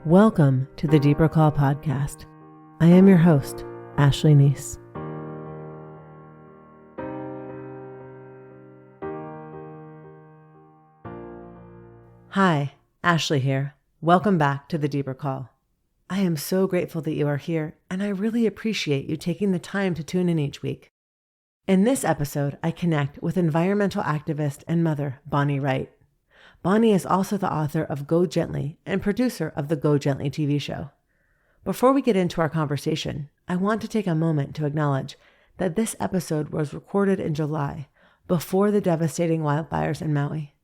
Welcome to the Deeper Call podcast. I am your host, Ashley Neese. Hi, Ashley here. Welcome back to the Deeper Call. I am so grateful that you are here, and I really appreciate you taking the time to tune in each week. In this episode, I connect with environmental activist and mother, Bonnie Wright. Bonnie is also the author of Go Gently and producer of the Go Gently TV show. Before we get into our conversation, I want to take a moment to acknowledge that this episode was recorded in July, before the devastating wildfires in Maui.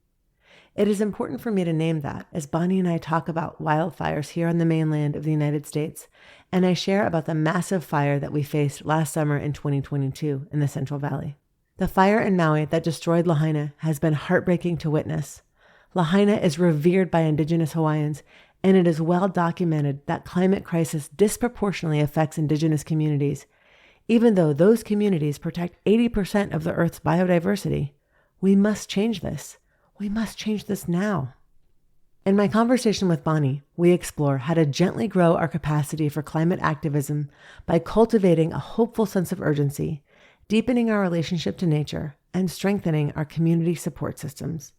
It is important for me to name that as Bonnie and I talk about wildfires here on the mainland of the United States, and I share about the massive fire that we faced last summer in 2022 in the Central Valley. The fire in Maui that destroyed Lahaina has been heartbreaking to witness. Lahaina is revered by Indigenous Hawaiians, and it is well documented that climate crisis disproportionately affects Indigenous communities. Even though those communities protect 80% of the Earth's biodiversity, we must change this. We must change this now. In my conversation with Bonnie, we explore how to gently grow our capacity for climate activism by cultivating a hopeful sense of urgency, deepening our relationship to nature, and strengthening our community support systems.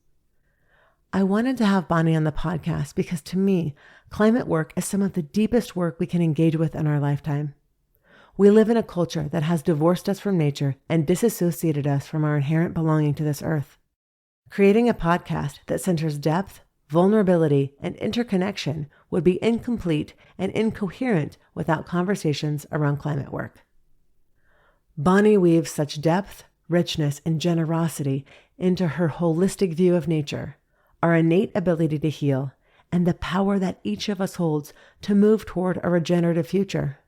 I wanted to have Bonnie on the podcast because to me, climate work is some of the deepest work we can engage with in our lifetime. We live in a culture that has divorced us from nature and disassociated us from our inherent belonging to this earth. Creating a podcast that centers depth, vulnerability, and interconnection would be incomplete and incoherent without conversations around climate work. Bonnie weaves such depth, richness, and generosity into her holistic view of nature, our innate ability to heal, and the power that each of us holds to move toward a regenerative future.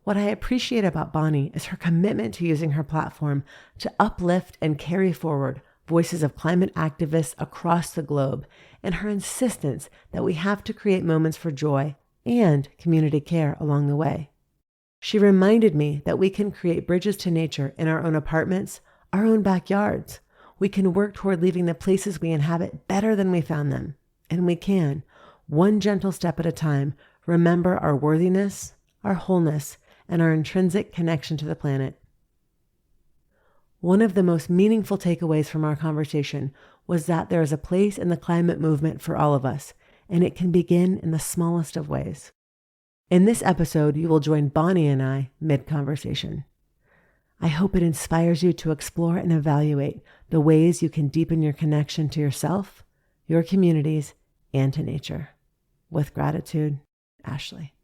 What I appreciate about Bonnie is her commitment to using her platform to uplift and carry forward voices of climate activists across the globe, and her insistence that we have to create moments for joy and community care along the way. She reminded me that we can create bridges to nature in our own apartments, our own backyards. We can work toward leaving the places we inhabit better than we found them. And we can, one gentle step at a time, remember our worthiness, our wholeness, and our intrinsic connection to the planet. One of the most meaningful takeaways from our conversation was that there is a place in the climate movement for all of us, and it can begin in the smallest of ways. In this episode, you will join Bonnie and I mid-conversation. I hope it inspires you to explore and evaluate the ways you can deepen your connection to yourself, your communities, and to nature. With gratitude, Ashley.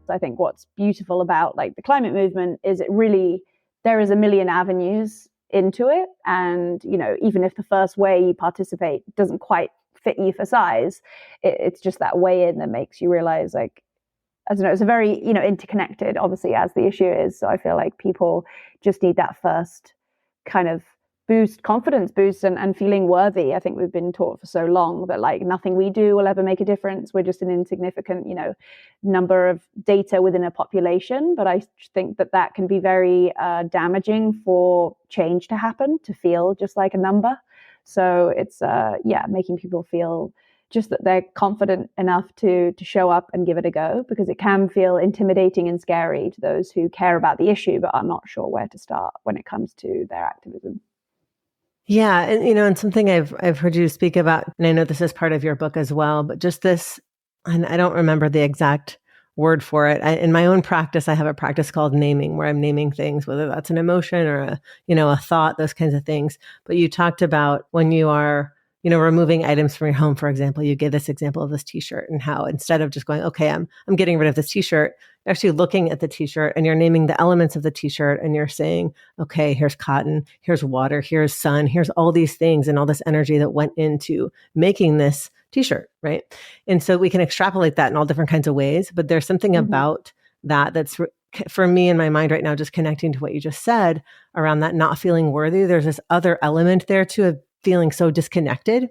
I think what's beautiful about the climate movement is there is a million avenues into it. And, even if the first way you participate doesn't quite fit you for size, it's just that way in that makes you realize, I don't know, it's a very, interconnected, obviously, as the issue is. So I feel like people just need that first kind of confidence boost and feeling worthy. I think we've been taught for so long that nothing we do will ever make a difference. We're just an insignificant, number of data within a population. But I think that can be very damaging for change to happen, to feel just like a number. So it's, making people feel just that they're confident enough to show up and give it a go, because it can feel intimidating and scary to those who care about the issue but are not sure where to start when it comes to their activism. Yeah. And, and something I've heard you speak about, and I know this is part of your book as well, but just this, and I don't remember the exact word for it. In my own practice, I have a practice called naming, where I'm naming things, whether that's an emotion or a thought, those kinds of things. But you talked about when you are, removing items from your home, for example, you gave this example of this t-shirt, and how instead of just going, okay, I'm getting rid of this t-shirt, you're actually looking at the t-shirt and you're naming the elements of the t-shirt, and you're saying, okay, here's cotton, here's water, here's sun, here's all these things and all this energy that went into making this t-shirt, right? And so we can extrapolate that in all different kinds of ways, but there's something about that's for me in my mind right now, just connecting to what you just said around that not feeling worthy. There's this other element there too of feeling so disconnected,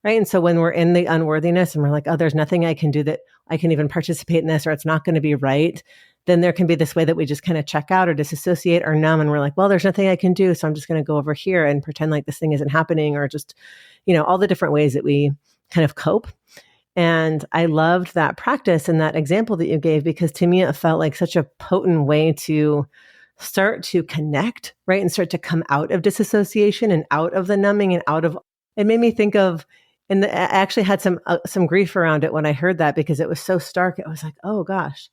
right? And so when we're in the unworthiness and we're like, oh, there's nothing I can do that I can even participate in this, or it's not going to be right, then there can be this way that we just kind of check out or disassociate or numb. And we're like, well, there's nothing I can do. So I'm just going to go over here and pretend like this thing isn't happening, or just, all the different ways that we kind of cope. And I loved that practice and that example that you gave, because to me, it felt like such a potent way to start to connect, right? And start to come out of disassociation and out of the numbing and it made me think of, I actually had some grief around it when I heard that, because it was so stark. It was like, oh gosh,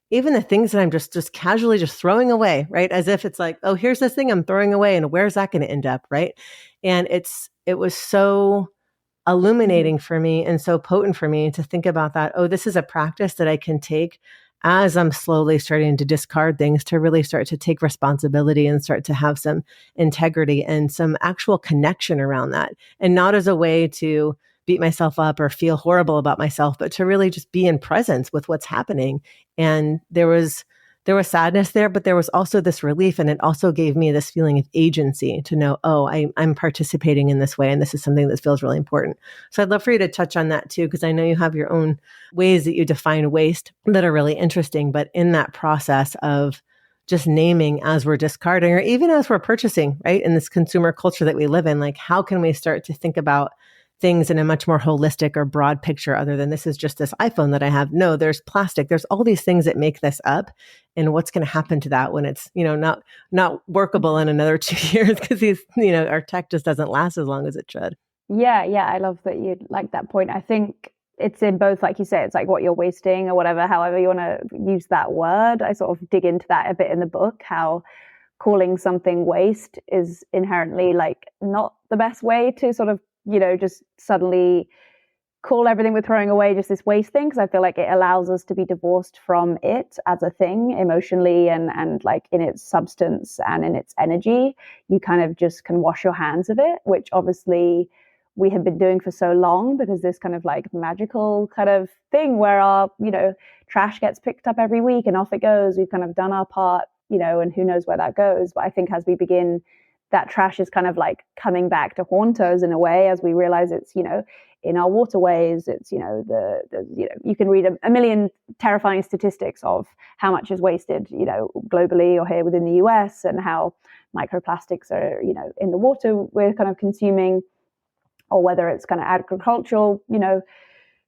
even the things that I'm just casually just throwing away, right? As if it's like, oh, here's this thing I'm throwing away, and where's that going to end up, right? And it was so illuminating for me and so potent for me to think about that. Oh, this is a practice that I can take as I'm slowly starting to discard things, to really start to take responsibility and start to have some integrity and some actual connection around that. And not as a way to beat myself up or feel horrible about myself, but to really just be in presence with what's happening. And there was sadness there, but there was also this relief. And it also gave me this feeling of agency to know, oh, I'm participating in this way. And this is something that feels really important. So I'd love for you to touch on that too, because I know you have your own ways that you define waste that are really interesting. But in that process of just naming as we're discarding, or even as we're purchasing, right? In this consumer culture that we live in, like, how can we start to think about things in a much more holistic or broad picture, other than this is just this iPhone that I have? No, there's plastic. There's all these things that make this up. And what's going to happen to that when it's, not workable in another 2 years, because our tech just doesn't last as long as it should. Yeah. I love that you like that point. I think it's in both, like you say, it's like what you're wasting or whatever, however you want to use that word. I sort of dig into that a bit in the book, how calling something waste is inherently like not the best way to sort of, just suddenly call everything we're throwing away just this waste thing, because I feel like it allows us to be divorced from it as a thing emotionally and like in its substance and in its energy. You kind of just can wash your hands of it, which obviously we have been doing for so long, because this kind of like magical kind of thing where our, trash gets picked up every week and off it goes. We've kind of done our part, and who knows where that goes. But I think as we begin, that trash is kind of like coming back to haunt us in a way, as we realize it's, in our waterways. It's, you can read a million terrifying statistics of how much is wasted, globally or here within the US, and how microplastics are, in the water we're kind of consuming, or whether it's kind of agricultural,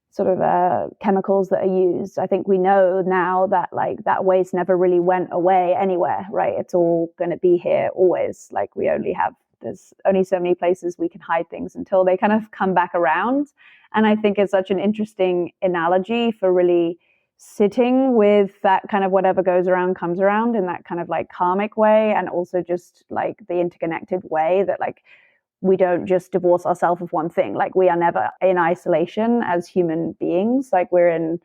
sort of chemicals that are used. I think we know now that like that waste never really went away anywhere, right? It's all going to be here always. Like there's only so many places we can hide things until they kind of come back around. And I think it's such an interesting analogy for really sitting with that kind of whatever goes around comes around in that kind of like karmic way, and also just like the interconnected way that like we don't just divorce ourselves of one thing. Like we are never in isolation as human beings. Like we're in,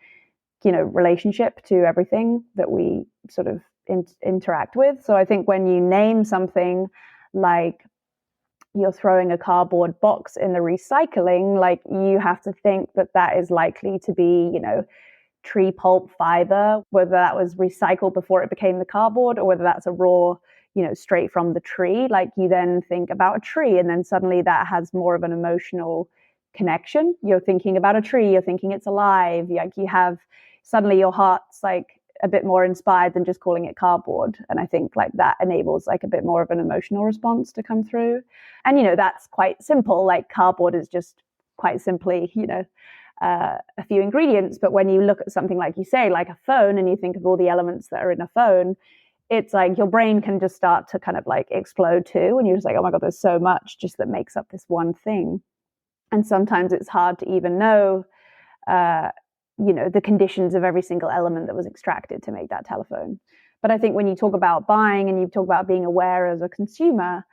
relationship to everything that we sort of interact with. So I think when you name something like you're throwing a cardboard box in the recycling, like you have to think that that is likely to be, tree pulp fiber, whether that was recycled before it became the cardboard or whether that's a raw, straight from the tree. Like you then think about a tree, and then suddenly that has more of an emotional connection. You're thinking about a tree, you're thinking it's alive. Like you have suddenly your heart's like a bit more inspired than just calling it cardboard. And I think like that enables like a bit more of an emotional response to come through. And, that's quite simple. Like cardboard is just quite simply, a few ingredients. But when you look at something like you say, like a phone, and you think of all the elements that are in a phone, it's like your brain can just start to kind of like explode too. And you're just like, oh my God, there's so much just that makes up this one thing. And sometimes it's hard to even know, the conditions of every single element that was extracted to make that telephone. But I think when you talk about buying and you talk about being aware as a consumer,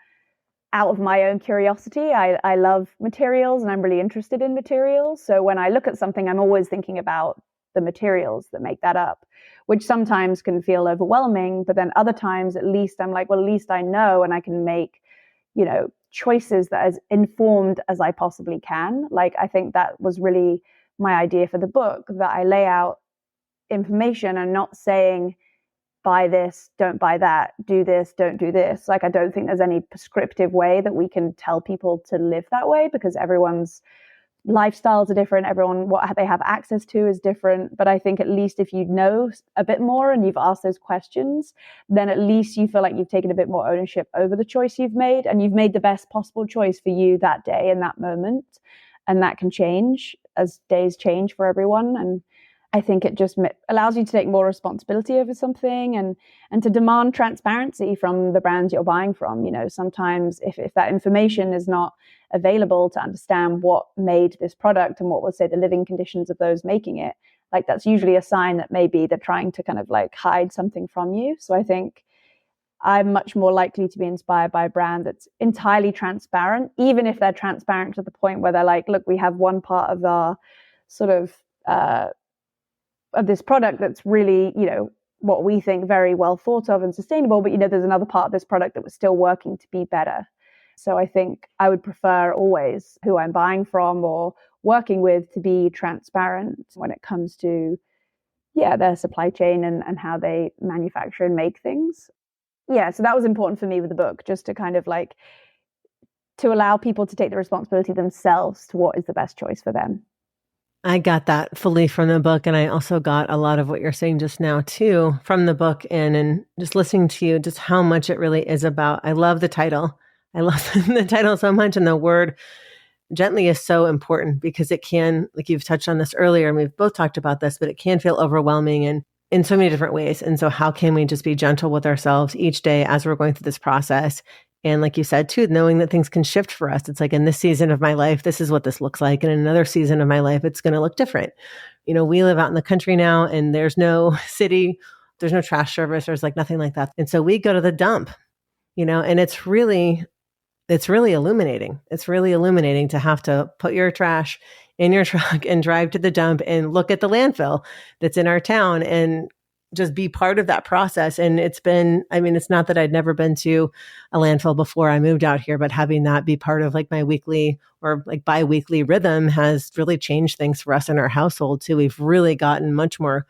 out of my own curiosity, I love materials and I'm really interested in materials. So when I look at something, I'm always thinking about the materials that make that up, which sometimes can feel overwhelming. But then other times, at least I'm like, well, at least I know, and I can make, choices that as informed as I possibly can. Like, I think that was really my idea for the book, that I lay out information and not saying buy this, don't buy that, do this, don't do this. Like, I don't think there's any prescriptive way that we can tell people to live that way, because everyone's lifestyles are different. Everyone, what they have access to is different. But I think at least if you know a bit more and you've asked those questions, then at least you feel like you've taken a bit more ownership over the choice you've made, and you've made the best possible choice for you that day and that moment. And that can change as days change for everyone. And I think it just allows you to take more responsibility over something, and to demand transparency from the brands you're buying from. You know, sometimes if that information is not available to understand what made this product and what was, say, the living conditions of those making it, like, that's usually a sign that maybe they're trying to kind of like hide something from you. So I think I'm much more likely to be inspired by a brand that's entirely transparent, even if they're transparent to the point where they're like, look, we have one part of our sort of this product that's really, you know, what we think very well thought of and sustainable, but, you know, there's another part of this product that was still working to be better. So I think I would prefer always who I'm buying from or working with to be transparent when it comes to, their supply chain and how they manufacture and make things. Yeah, so that was important for me with the book, just to kind of like to allow people to take the responsibility themselves to what is the best choice for them. I got that fully from the book. And I also got a lot of what you're saying just now too from the book, and just listening to you, just how much it really is about. I love the title. I love the title so much. And the word gently is so important, because it can, like you've touched on this earlier, and we've both talked about this, but it can feel overwhelming and in so many different ways. And so how can we just be gentle with ourselves each day as we're going through this process? And like you said too, knowing that things can shift for us. It's like, in this season of my life, this is what this looks like. And in another season of my life, it's going to look different. You know, we live out in the country now, and there's no city, there's no trash service, there's like nothing like that. And so we go to the dump, you know, and it's really illuminating. It's really illuminating to have to put your trash in your truck and drive to the dump and look at the landfill that's in our town and just be part of that process. And it's been, I mean, it's not that I'd never been to a landfill before I moved out here, but having that be part of like my weekly or like bi-weekly rhythm has really changed things for us in our household too. We've really gotten much more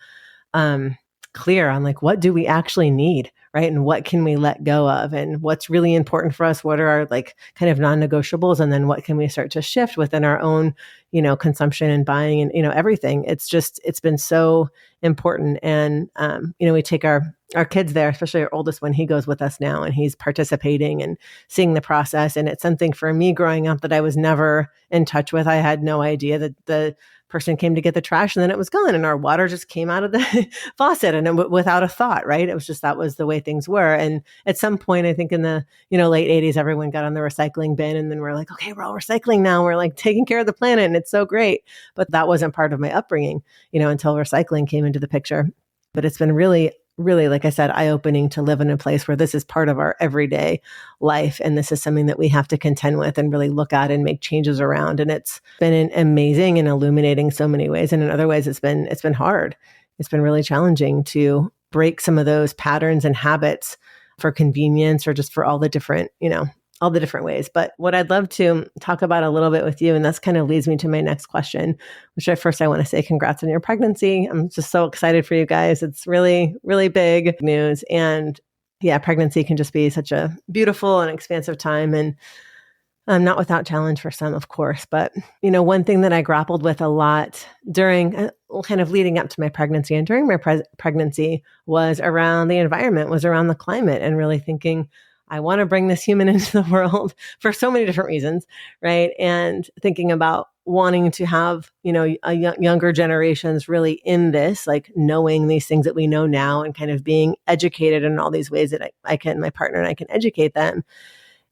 clear on like, what do we actually need, right? And what can we let go of, and what's really important for us? What are our like kind of non-negotiables? And then what can we start to shift within our own, you know, consumption and buying and, you know, everything. It's been so important. And, you know, we take our kids there, especially our oldest one, he goes with us now, and he's participating and seeing the process. And it's something for me growing up that I was never in touch with. I had no idea that the person came to get the trash and then it was gone, and our water just came out of the faucet and without a thought, right? It was just, that was the way things were. And at some point, I think in the, you know, late 80s, everyone got on the recycling bin, and then we're like, okay, we're all recycling now. We're like taking care of the planet, and it's so great. But that wasn't part of my upbringing, you know, until recycling came into the picture. But it's been really, like I said, eye-opening to live in a place where this is part of our everyday life. And this is something that we have to contend with and really look at and make changes around. And it's been amazing and illuminating so many ways. And in other ways, it's been hard. It's been really challenging to break some of those patterns and habits for convenience, or just for all the different, you know, all the different ways. But what I'd love to talk about a little bit with you, and that's kind of leads me to my next question, which I want to say congrats on your pregnancy. I'm just so excited for you guys. It's really, really big news. And yeah, pregnancy can just be such a beautiful and expansive time, and not without challenge for some, of course. But, you know, one thing that I grappled with a lot during kind of leading up to my pregnancy and during my pregnancy was around the environment, was around the climate, and really thinking, I want to bring this human into the world for so many different reasons, right? And thinking about wanting to have, you know, younger generations really in this, like knowing these things that we know now, and kind of being educated in all these ways that I can, my partner and I can educate them.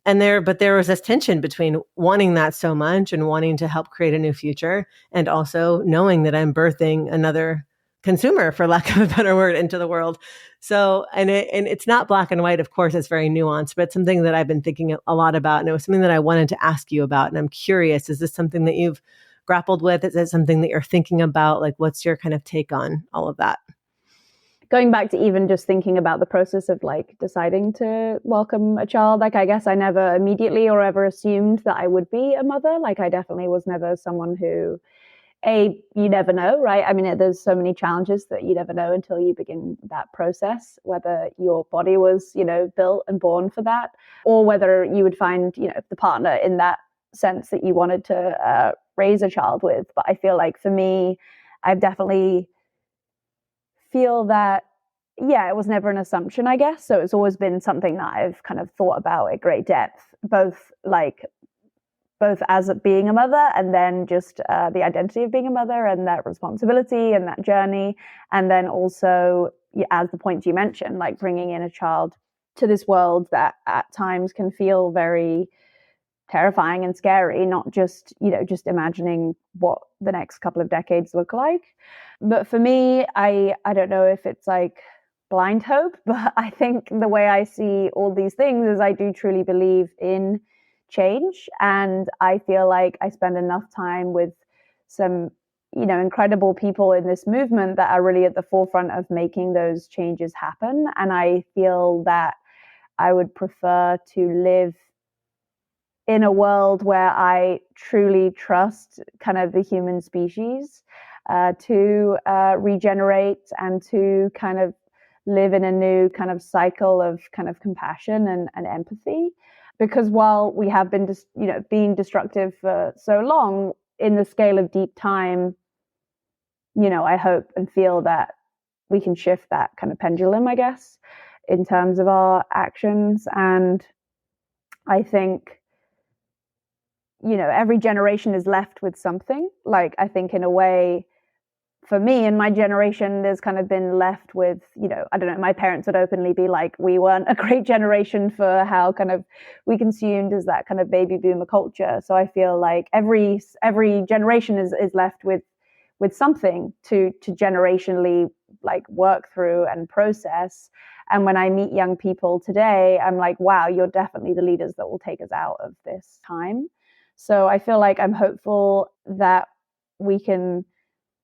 But there was this tension between wanting that so much and wanting to help create a new future, and also knowing that I'm birthing another consumer, for lack of a better word, into the world. So, and it's not black and white, of course, it's very nuanced, but it's something that I've been thinking a lot about. And it was something that I wanted to ask you about. And I'm curious, is this something that you've grappled with? Is it something that you're thinking about? Like, what's your kind of take on all of that? Going back to even just thinking about the process of like deciding to welcome a child, like I guess I never immediately or ever assumed that I would be a mother. Like I definitely was never someone who You never know, right? I mean, there's so many challenges that you never know until you begin that process, whether your body was, built and born for that, or whether you would find, the partner in that sense that you wanted to raise a child with. But I feel like for me, I've definitely feel that, yeah, it was never an assumption, I guess. So it's always been something that I've kind of thought about at great depth, both as being a mother, and then just the identity of being a mother and that responsibility and that journey. And then also, as the points you mentioned, like bringing in a child to this world that at times can feel very terrifying and scary, not just, just imagining what the next couple of decades look like. But for me, I don't know if it's like blind hope, but I think the way I see all these things is I do truly believe in change. And I feel like I spend enough time with some, incredible people in this movement that are really at the forefront of making those changes happen. And I feel that I would prefer to live in a world where I truly trust kind of the human species to regenerate and to kind of live in a new kind of cycle of kind of compassion and empathy. Because while we have been, being destructive for so long, in the scale of deep time, I hope and feel that we can shift that kind of pendulum, I guess, in terms of our actions. And I think, every generation is left with something. Like, I think in a way, for me and my generation, there's kind of been left with, I don't know, my parents would openly be like, we weren't a great generation for how kind of we consumed as that kind of baby boomer culture. So I feel like every generation is left with something to generationally like work through and process. And when I meet young people today, I'm like, wow, you're definitely the leaders that will take us out of this time. So I feel like I'm hopeful that we can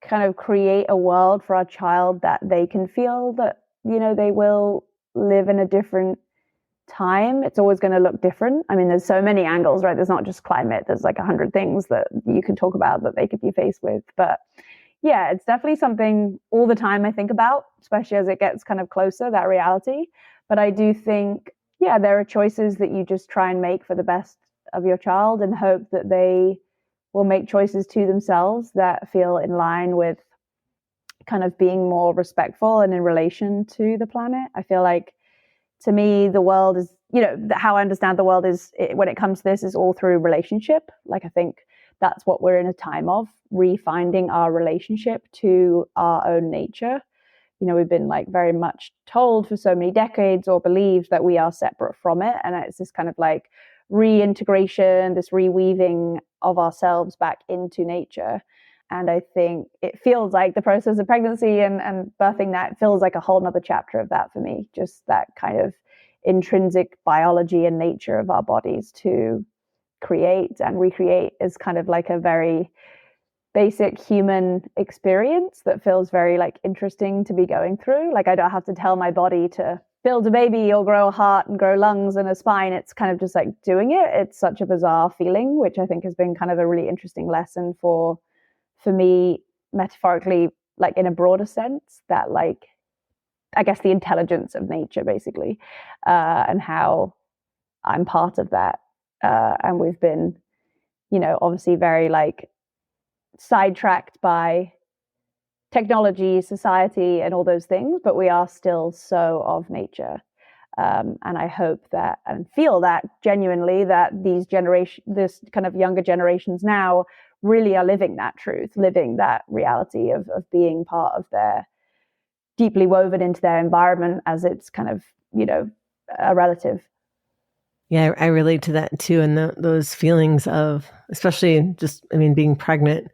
kind of create a world for our child that they can feel that, they will live in a different time. It's always going to look different. I mean, there's so many angles, right? There's not just climate. There's like 100 things that you can talk about that they could be faced with. But yeah, it's definitely something all the time I think about, especially as it gets kind of closer, that reality. But I do think, yeah, there are choices that you just try and make for the best of your child and hope that they will make choices to themselves that feel in line with kind of being more respectful and in relation to the planet. I feel like, to me, the world is, how I understand the world is, when it comes to this, is all through relationship. Like, I think that's what we're in a time of, refinding our relationship to our own nature. We've been like very much told for so many decades or believed that we are separate from it. And it's this kind of like reintegration, this reweaving of ourselves back into nature. And I think it feels like the process of pregnancy and birthing that feels like a whole nother chapter of that for me, just that kind of intrinsic biology and nature of our bodies to create and recreate is kind of like a very basic human experience that feels very like interesting to be going through. Like, I don't have to tell my body to build a baby or grow a heart and grow lungs and a spine. It's kind of just like doing it. It's such a bizarre feeling, which I think has been kind of a really interesting lesson for me, metaphorically, like in a broader sense, that like, I guess the intelligence of nature basically, and how I'm part of that. And we've been, obviously very like sidetracked by technology, society, and all those things, but we are still so of nature. And I hope that and feel that genuinely that this kind of younger generations now really are living that truth, living that reality of being part of their, deeply woven into their environment as it's kind of, a relative. Yeah, I relate to that too. And those feelings of, especially just, being pregnant,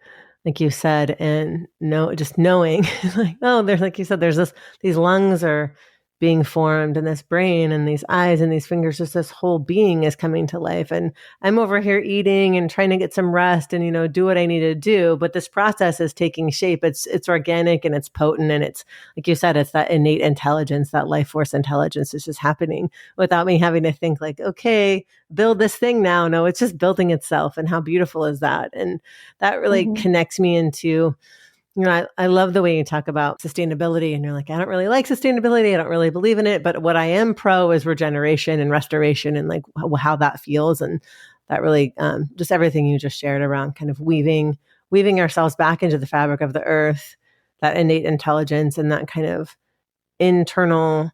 like you said, and just knowing like, oh, there's, like you said, these lungs are being formed, and this brain and these eyes and these fingers, just this whole being is coming to life. And I'm over here eating and trying to get some rest and, do what I need to do. But this process is taking shape. It's organic and it's potent. And it's, like you said, it's that innate intelligence, that life force intelligence is just happening without me having to think like, okay, build this thing now. No, it's just building itself. And how beautiful is that? And that really connects me into, I love the way you talk about sustainability, and you're like, I don't really like sustainability. I don't really believe in it. But what I am pro is regeneration and restoration, and like how that feels. And that really, just everything you just shared around kind of weaving ourselves back into the fabric of the earth, that innate intelligence and that kind of internal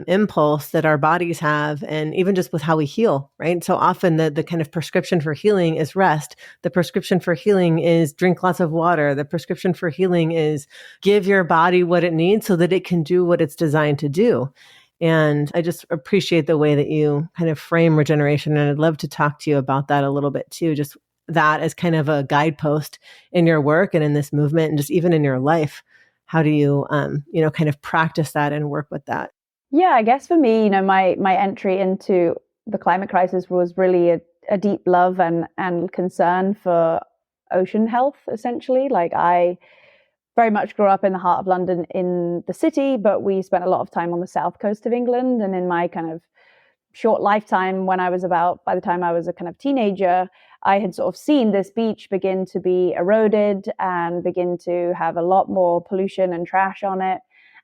impulse that our bodies have, and even just with how we heal, right? So often the kind of prescription for healing is rest. The prescription for healing is drink lots of water. The prescription for healing is give your body what it needs so that it can do what it's designed to do. And I just appreciate the way that you kind of frame regeneration. And I'd love to talk to you about that a little bit too, just that as kind of a guidepost in your work and in this movement and just even in your life. How do you, kind of practice that and work with that? Yeah, I guess for me, my entry into the climate crisis was really a deep love and concern for ocean health, essentially. Like, I very much grew up in the heart of London in the city, but we spent a lot of time on the south coast of England. And in my kind of short lifetime, by the time I was a kind of teenager, I had sort of seen this beach begin to be eroded and begin to have a lot more pollution and trash on it.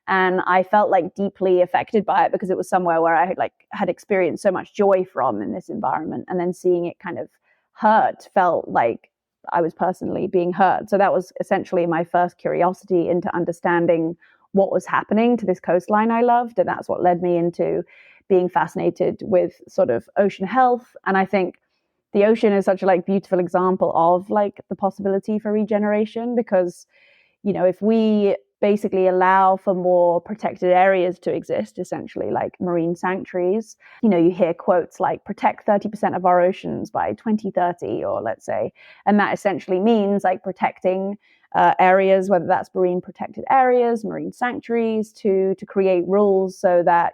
And I felt like deeply affected by it because it was somewhere where I had experienced so much joy from in this environment. And then seeing it kind of hurt felt like I was personally being hurt. So that was essentially my first curiosity into understanding what was happening to this coastline I loved. And that's what led me into being fascinated with sort of ocean health. And I think the ocean is such a beautiful example of the possibility for regeneration, because, if we basically allow for more protected areas to exist, essentially like marine sanctuaries. You hear quotes like protect 30% of our oceans by 2030, or let's say, and that essentially means protecting areas, whether that's marine protected areas, marine sanctuaries, to create rules so that,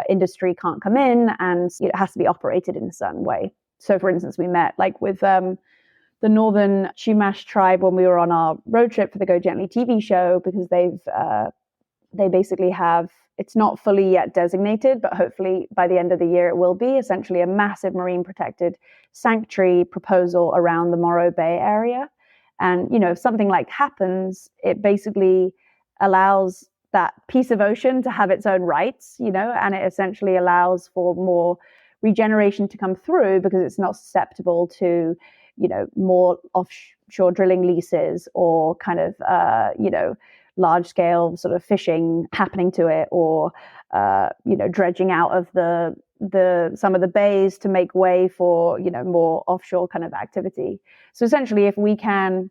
industry can't come in, and it has to be operated in a certain way. So for instance, we met with the Northern Chumash tribe when we were on our road trip for the Go Gently TV show, because they basically have, it's not fully yet designated, but hopefully by the end of the year it will be, essentially a massive marine protected sanctuary proposal around the Morro Bay area. And, if something happens, it basically allows that piece of ocean to have its own rights, and it essentially allows for more regeneration to come through because it's not susceptible to more offshore drilling leases or kind of, large scale sort of fishing happening to it, or, dredging out of some of the bays to make way for, more offshore kind of activity. So essentially, if we can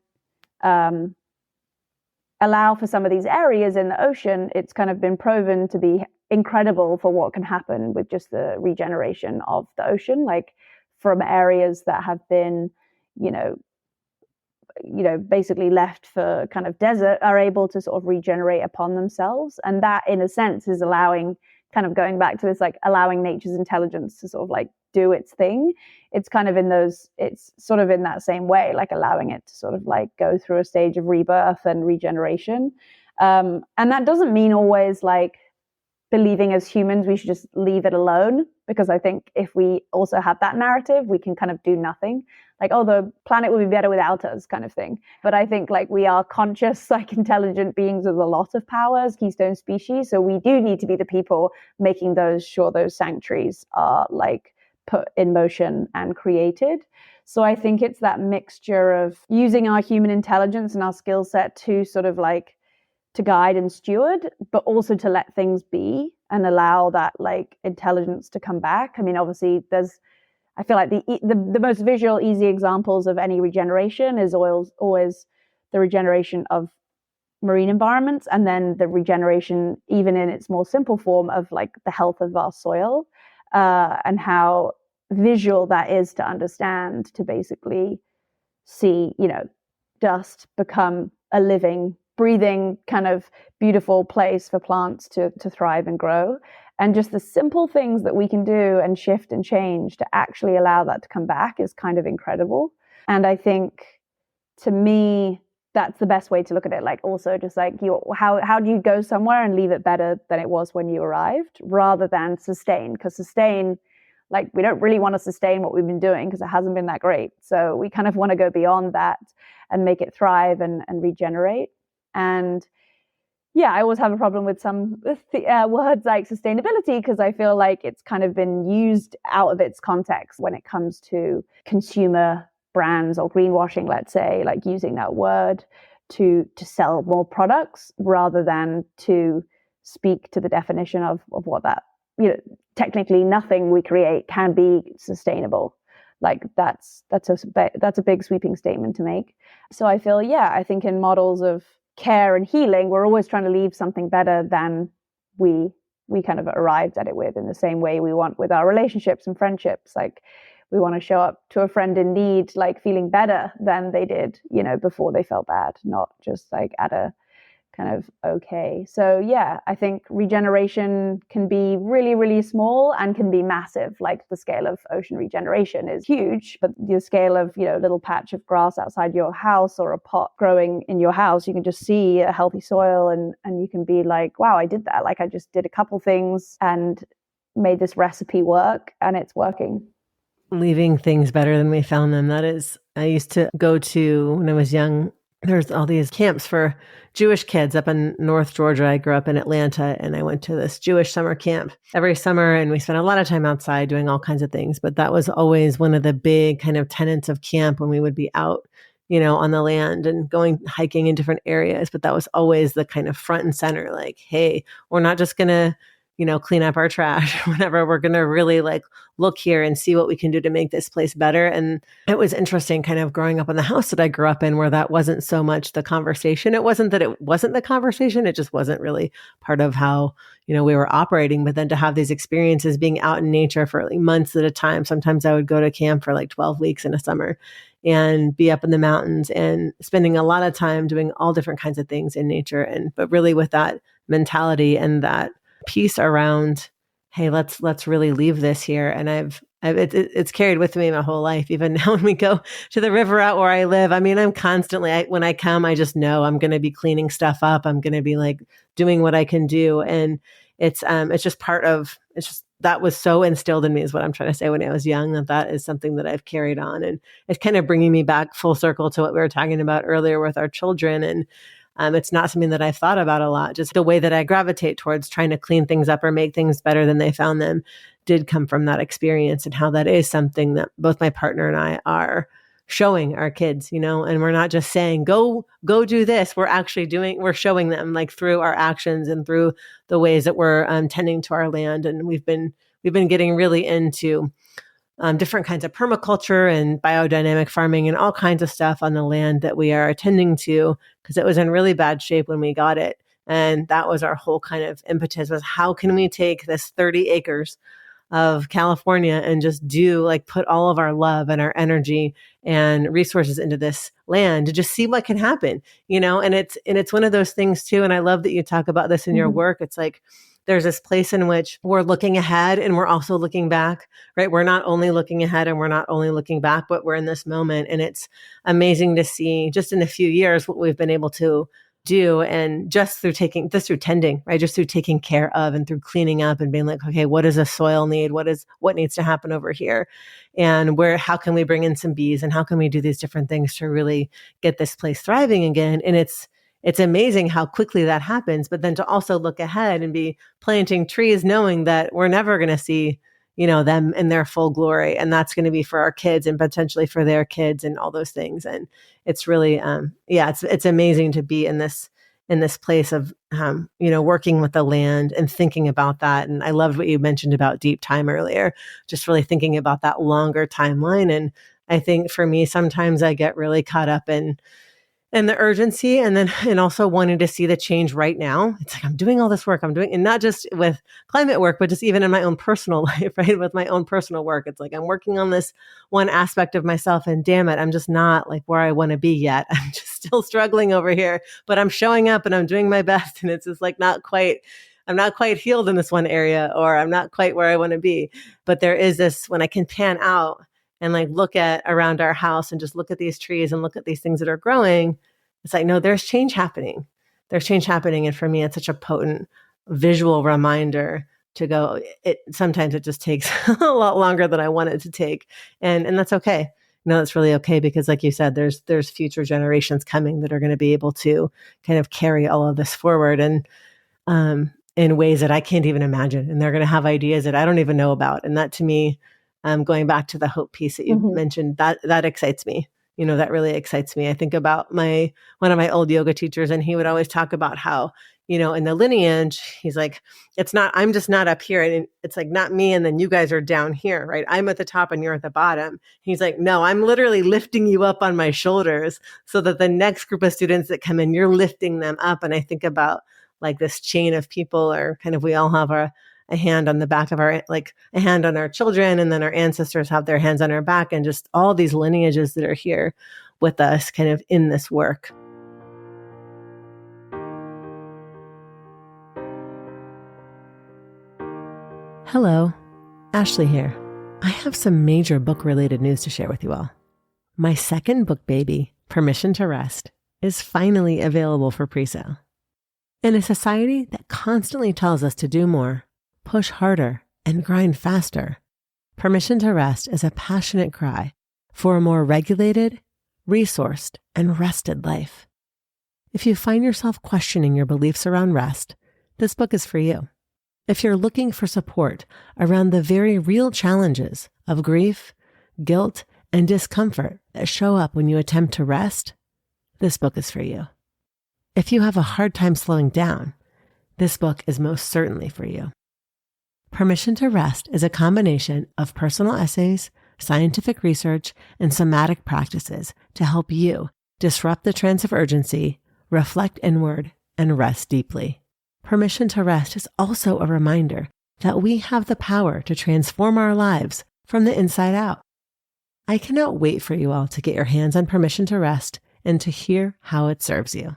allow for some of these areas in the ocean, it's kind of been proven to be incredible for what can happen with just the regeneration of the ocean, from areas that have been basically left for kind of desert, are able to sort of regenerate upon themselves. And that, in a sense, is allowing, kind of going back to this, allowing nature's intelligence to sort of do its thing. It's kind of it's sort of in that same way, allowing it to sort of go through a stage of rebirth and regeneration. And that doesn't mean always believing as humans we should just leave it alone, because I think if we also have that narrative, we can kind of do nothing. The planet would be better without us, kind of thing. But I think we are conscious, intelligent beings with a lot of powers, keystone species. So we do need to be the people making sure those sanctuaries are put in motion and created. So I think it's that mixture of using our human intelligence and our skill set to sort of to guide and steward, but also to let things be and allow that intelligence to come back. I mean, obviously I feel the most visual, easy examples of any regeneration is always the regeneration of marine environments, and then the regeneration, even in its more simple form, of the health of our soil, and how visual that is to understand, to basically see, dust become a living breathing kind of beautiful place for plants to thrive and grow. And just the simple things that we can do and shift and change to actually allow that to come back is kind of incredible. And I think, to me, that's the best way to look at it. Like, also just like, how do you go somewhere and leave it better than it was when you arrived, rather than sustain? Because sustain, like, we don't really want to sustain what we've been doing because it hasn't been that great. So we kind of want to go beyond that and make it thrive and regenerate. And yeah, I always have a problem with some words like sustainability, because I feel like it's kind of been used out of its context when it comes to consumer brands or greenwashing, let's say, like using that word to sell more products rather than to speak to the definition of what that, technically nothing we create can be sustainable. Like that's a big sweeping statement to make. So I feel, I think in models of care and healing, we're always trying to leave something better than we kind of arrived at it with, in the same way we want with our relationships and friendships. Like, we want to show up to a friend in need, like feeling better than they did, before they felt bad, not just like at a kind of okay. So I think regeneration can be really, really small and can be massive. Like, the scale of ocean regeneration is huge, but the scale of, a little patch of grass outside your house or a pot growing in your house, you can just see a healthy soil and you can be like, wow, I did that. Like, I just did a couple things and made this recipe work, and it's working. Leaving things better than we found them. That is, I used to go to, when I was young, there's all these camps for Jewish kids up in North Georgia. I grew up in Atlanta, and I went to this Jewish summer camp every summer, and we spent a lot of time outside doing all kinds of things. But that was always one of the big kind of tenets of camp, when we would be out, on the land and going hiking in different areas. But that was always the kind of front and center, like, hey, we're not just going to clean up our trash or whatever. We're going to really like look here and see what we can do to make this place better. And it was interesting kind of growing up in the house that I grew up in, where that wasn't so much the conversation. It wasn't that it wasn't the conversation. It just wasn't really part of how, we were operating. But then to have these experiences being out in nature for like months at a time. Sometimes I would go to camp for like 12 weeks in a summer and be up in the mountains and spending a lot of time doing all different kinds of things in nature. But really with that mentality and that piece around, hey, let's really leave this here. And it's carried with me my whole life. Even now when we go to the river out where I live, I mean, I'm constantly, when I come, I just know I'm going to be cleaning stuff up. I'm going to be like doing what I can do. And it's just part of, it's just, that was so instilled in me, is what I'm trying to say, when I was young, that is something that I've carried on. And it's kind of bringing me back full circle to what we were talking about earlier with our children. And it's not something that I've thought about a lot. Just the way that I gravitate towards trying to clean things up or make things better than they found them did come from that experience, and how that is something that both my partner and I are showing our kids, and we're not just saying, go do this. We're showing them, like, through our actions and through the ways that we're tending to our land. And we've been getting really into different kinds of permaculture and biodynamic farming and all kinds of stuff on the land that we are attending to, because it was in really bad shape when we got it. And that was our whole kind of impetus, was how can we take this 30 acres of California and just put all of our love and our energy and resources into this land to just see what can happen, and it's one of those things too. And I love that you talk about this in your work. It's like, there's this place in which we're looking ahead and we're also looking back, right? We're not only looking ahead and we're not only looking back, but we're in this moment. And it's amazing to see just in a few years what we've been able to do. And just through tending, right? Just through taking care of and through cleaning up and being like, okay, what does the soil need? What needs to happen over here? And how can we bring in some bees, and how can we do these different things to really get this place thriving again? And it's amazing how quickly that happens, but then to also look ahead and be planting trees, knowing that we're never going to see, them in their full glory. And that's going to be for our kids and potentially for their kids and all those things. And it's really, it's amazing to be in this place of, working with the land and thinking about that. And I loved what you mentioned about deep time earlier, just really thinking about that longer timeline. And I think for me, sometimes I get really caught up in and the urgency, and also wanting to see the change right now. It's like, I'm doing all this work and not just with climate work, but just even in my own personal life, right? With my own personal work. It's like, I'm working on this one aspect of myself and damn it, I'm just not like where I want to be yet. I'm just still struggling over here, but I'm showing up and I'm doing my best. And it's just like, I'm not quite healed in this one area, or I'm not quite where I want to be. But there is this, when I can pan out and like look at around our house and just look at these trees and look at these things that are growing, it's like, no, there's change happening. There's change happening. And for me, it's such a potent visual reminder to go, sometimes it just takes a lot longer than I want it to take. And that's okay. That's really okay, because like you said, there's future generations coming that are going to be able to kind of carry all of this forward. And in ways that I can't even imagine. And they're going to have ideas that I don't even know about. And that, to me, going back to the hope piece that you mentioned, that excites me. That really excites me. I think about one of my old yoga teachers, and he would always talk about how, in the lineage, he's like, I'm just not up here. And it's like, not me. And then you guys are down here, right? I'm at the top and you're at the bottom. He's like, no, I'm literally lifting you up on my shoulders so that the next group of students that come in, you're lifting them up. And I think about like this chain of people, or kind of, we all have a hand on the back of a hand on our children, and then our ancestors have their hands on our back, and just all these lineages that are here with us kind of in this work. Hello, Ashley here. I have some major book-related news to share with you all. My second book baby, Permission to Rest, is finally available for pre-sale. In a society that constantly tells us to do more, push harder, and grind faster, Permission to Rest is a passionate cry for a more regulated, resourced, and rested life. If you find yourself questioning your beliefs around rest, this book is for you. If you're looking for support around the very real challenges of grief, guilt, and discomfort that show up when you attempt to rest, this book is for you. If you have a hard time slowing down, this book is most certainly for you. Permission to Rest is a combination of personal essays, scientific research, and somatic practices to help you disrupt the trance of urgency, reflect inward, and rest deeply. Permission to Rest is also a reminder that we have the power to transform our lives from the inside out. I cannot wait for you all to get your hands on Permission to Rest and to hear how it serves you.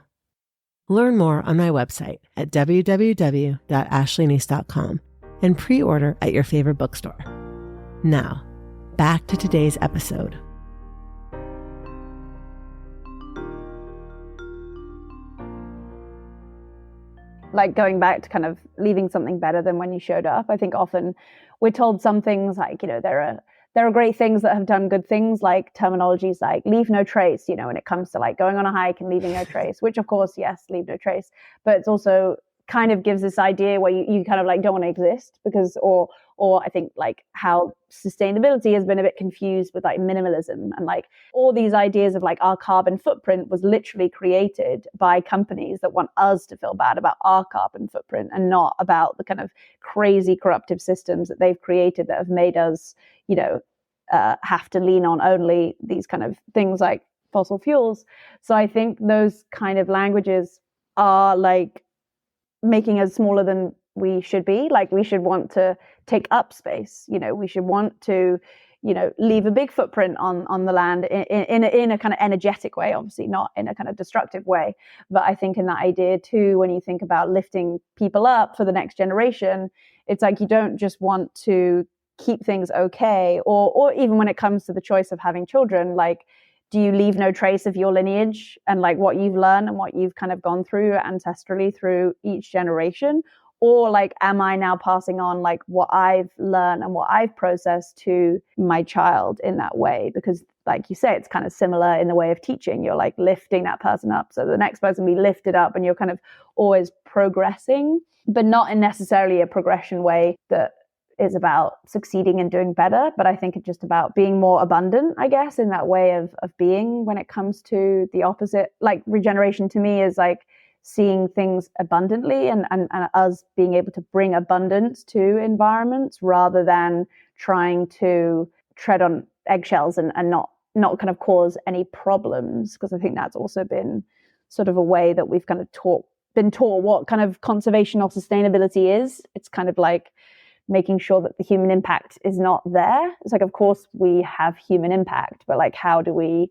Learn more on my website at www.ashleynice.com and pre-order at your favorite bookstore. Now, back to today's episode. Like, going back to kind of leaving something better than when you showed up, I think often we're told some things like, there are great things that have done good things, like terminologies like leave no trace, when it comes to like going on a hike and leaving no trace, which of course, yes, leave no trace. But it's also kind of gives this idea where you kind of like don't want to exist, because, or I think like how sustainability has been a bit confused with like minimalism, and like all these ideas of like our carbon footprint was literally created by companies that want us to feel bad about our carbon footprint, and not about the kind of crazy corruptive systems that they've created that have made us, have to lean on only these kind of things like fossil fuels. So I think those kind of languages are like making us smaller than we should be. Like, we should want to take up space, we should want to, leave a big footprint on the land in a kind of energetic way, obviously not in a kind of destructive way. But I think in that idea too, when you think about lifting people up for the next generation, it's like, you don't just want to keep things okay, or even when it comes to the choice of having children, like, do you leave no trace of your lineage and like what you've learned and what you've kind of gone through ancestrally through each generation? Or like, am I now passing on like what I've learned and what I've processed to my child in that way? Because like you say, it's kind of similar in the way of teaching. You're like lifting that person up, so the next person will be lifted up, and you're kind of always progressing, but not in necessarily a progression way that is about succeeding and doing better. But I think it's just about being more abundant, I guess, in that way of being, when it comes to the opposite. Like, regeneration to me is like seeing things abundantly, and us being able to bring abundance to environments rather than trying to tread on eggshells and not not kind of cause any problems, because I think that's also been sort of a way that we've kind of been taught what kind of conservation or sustainability is. It's kind of like making sure that the human impact is not there. It's like, of course we have human impact, but like, how do we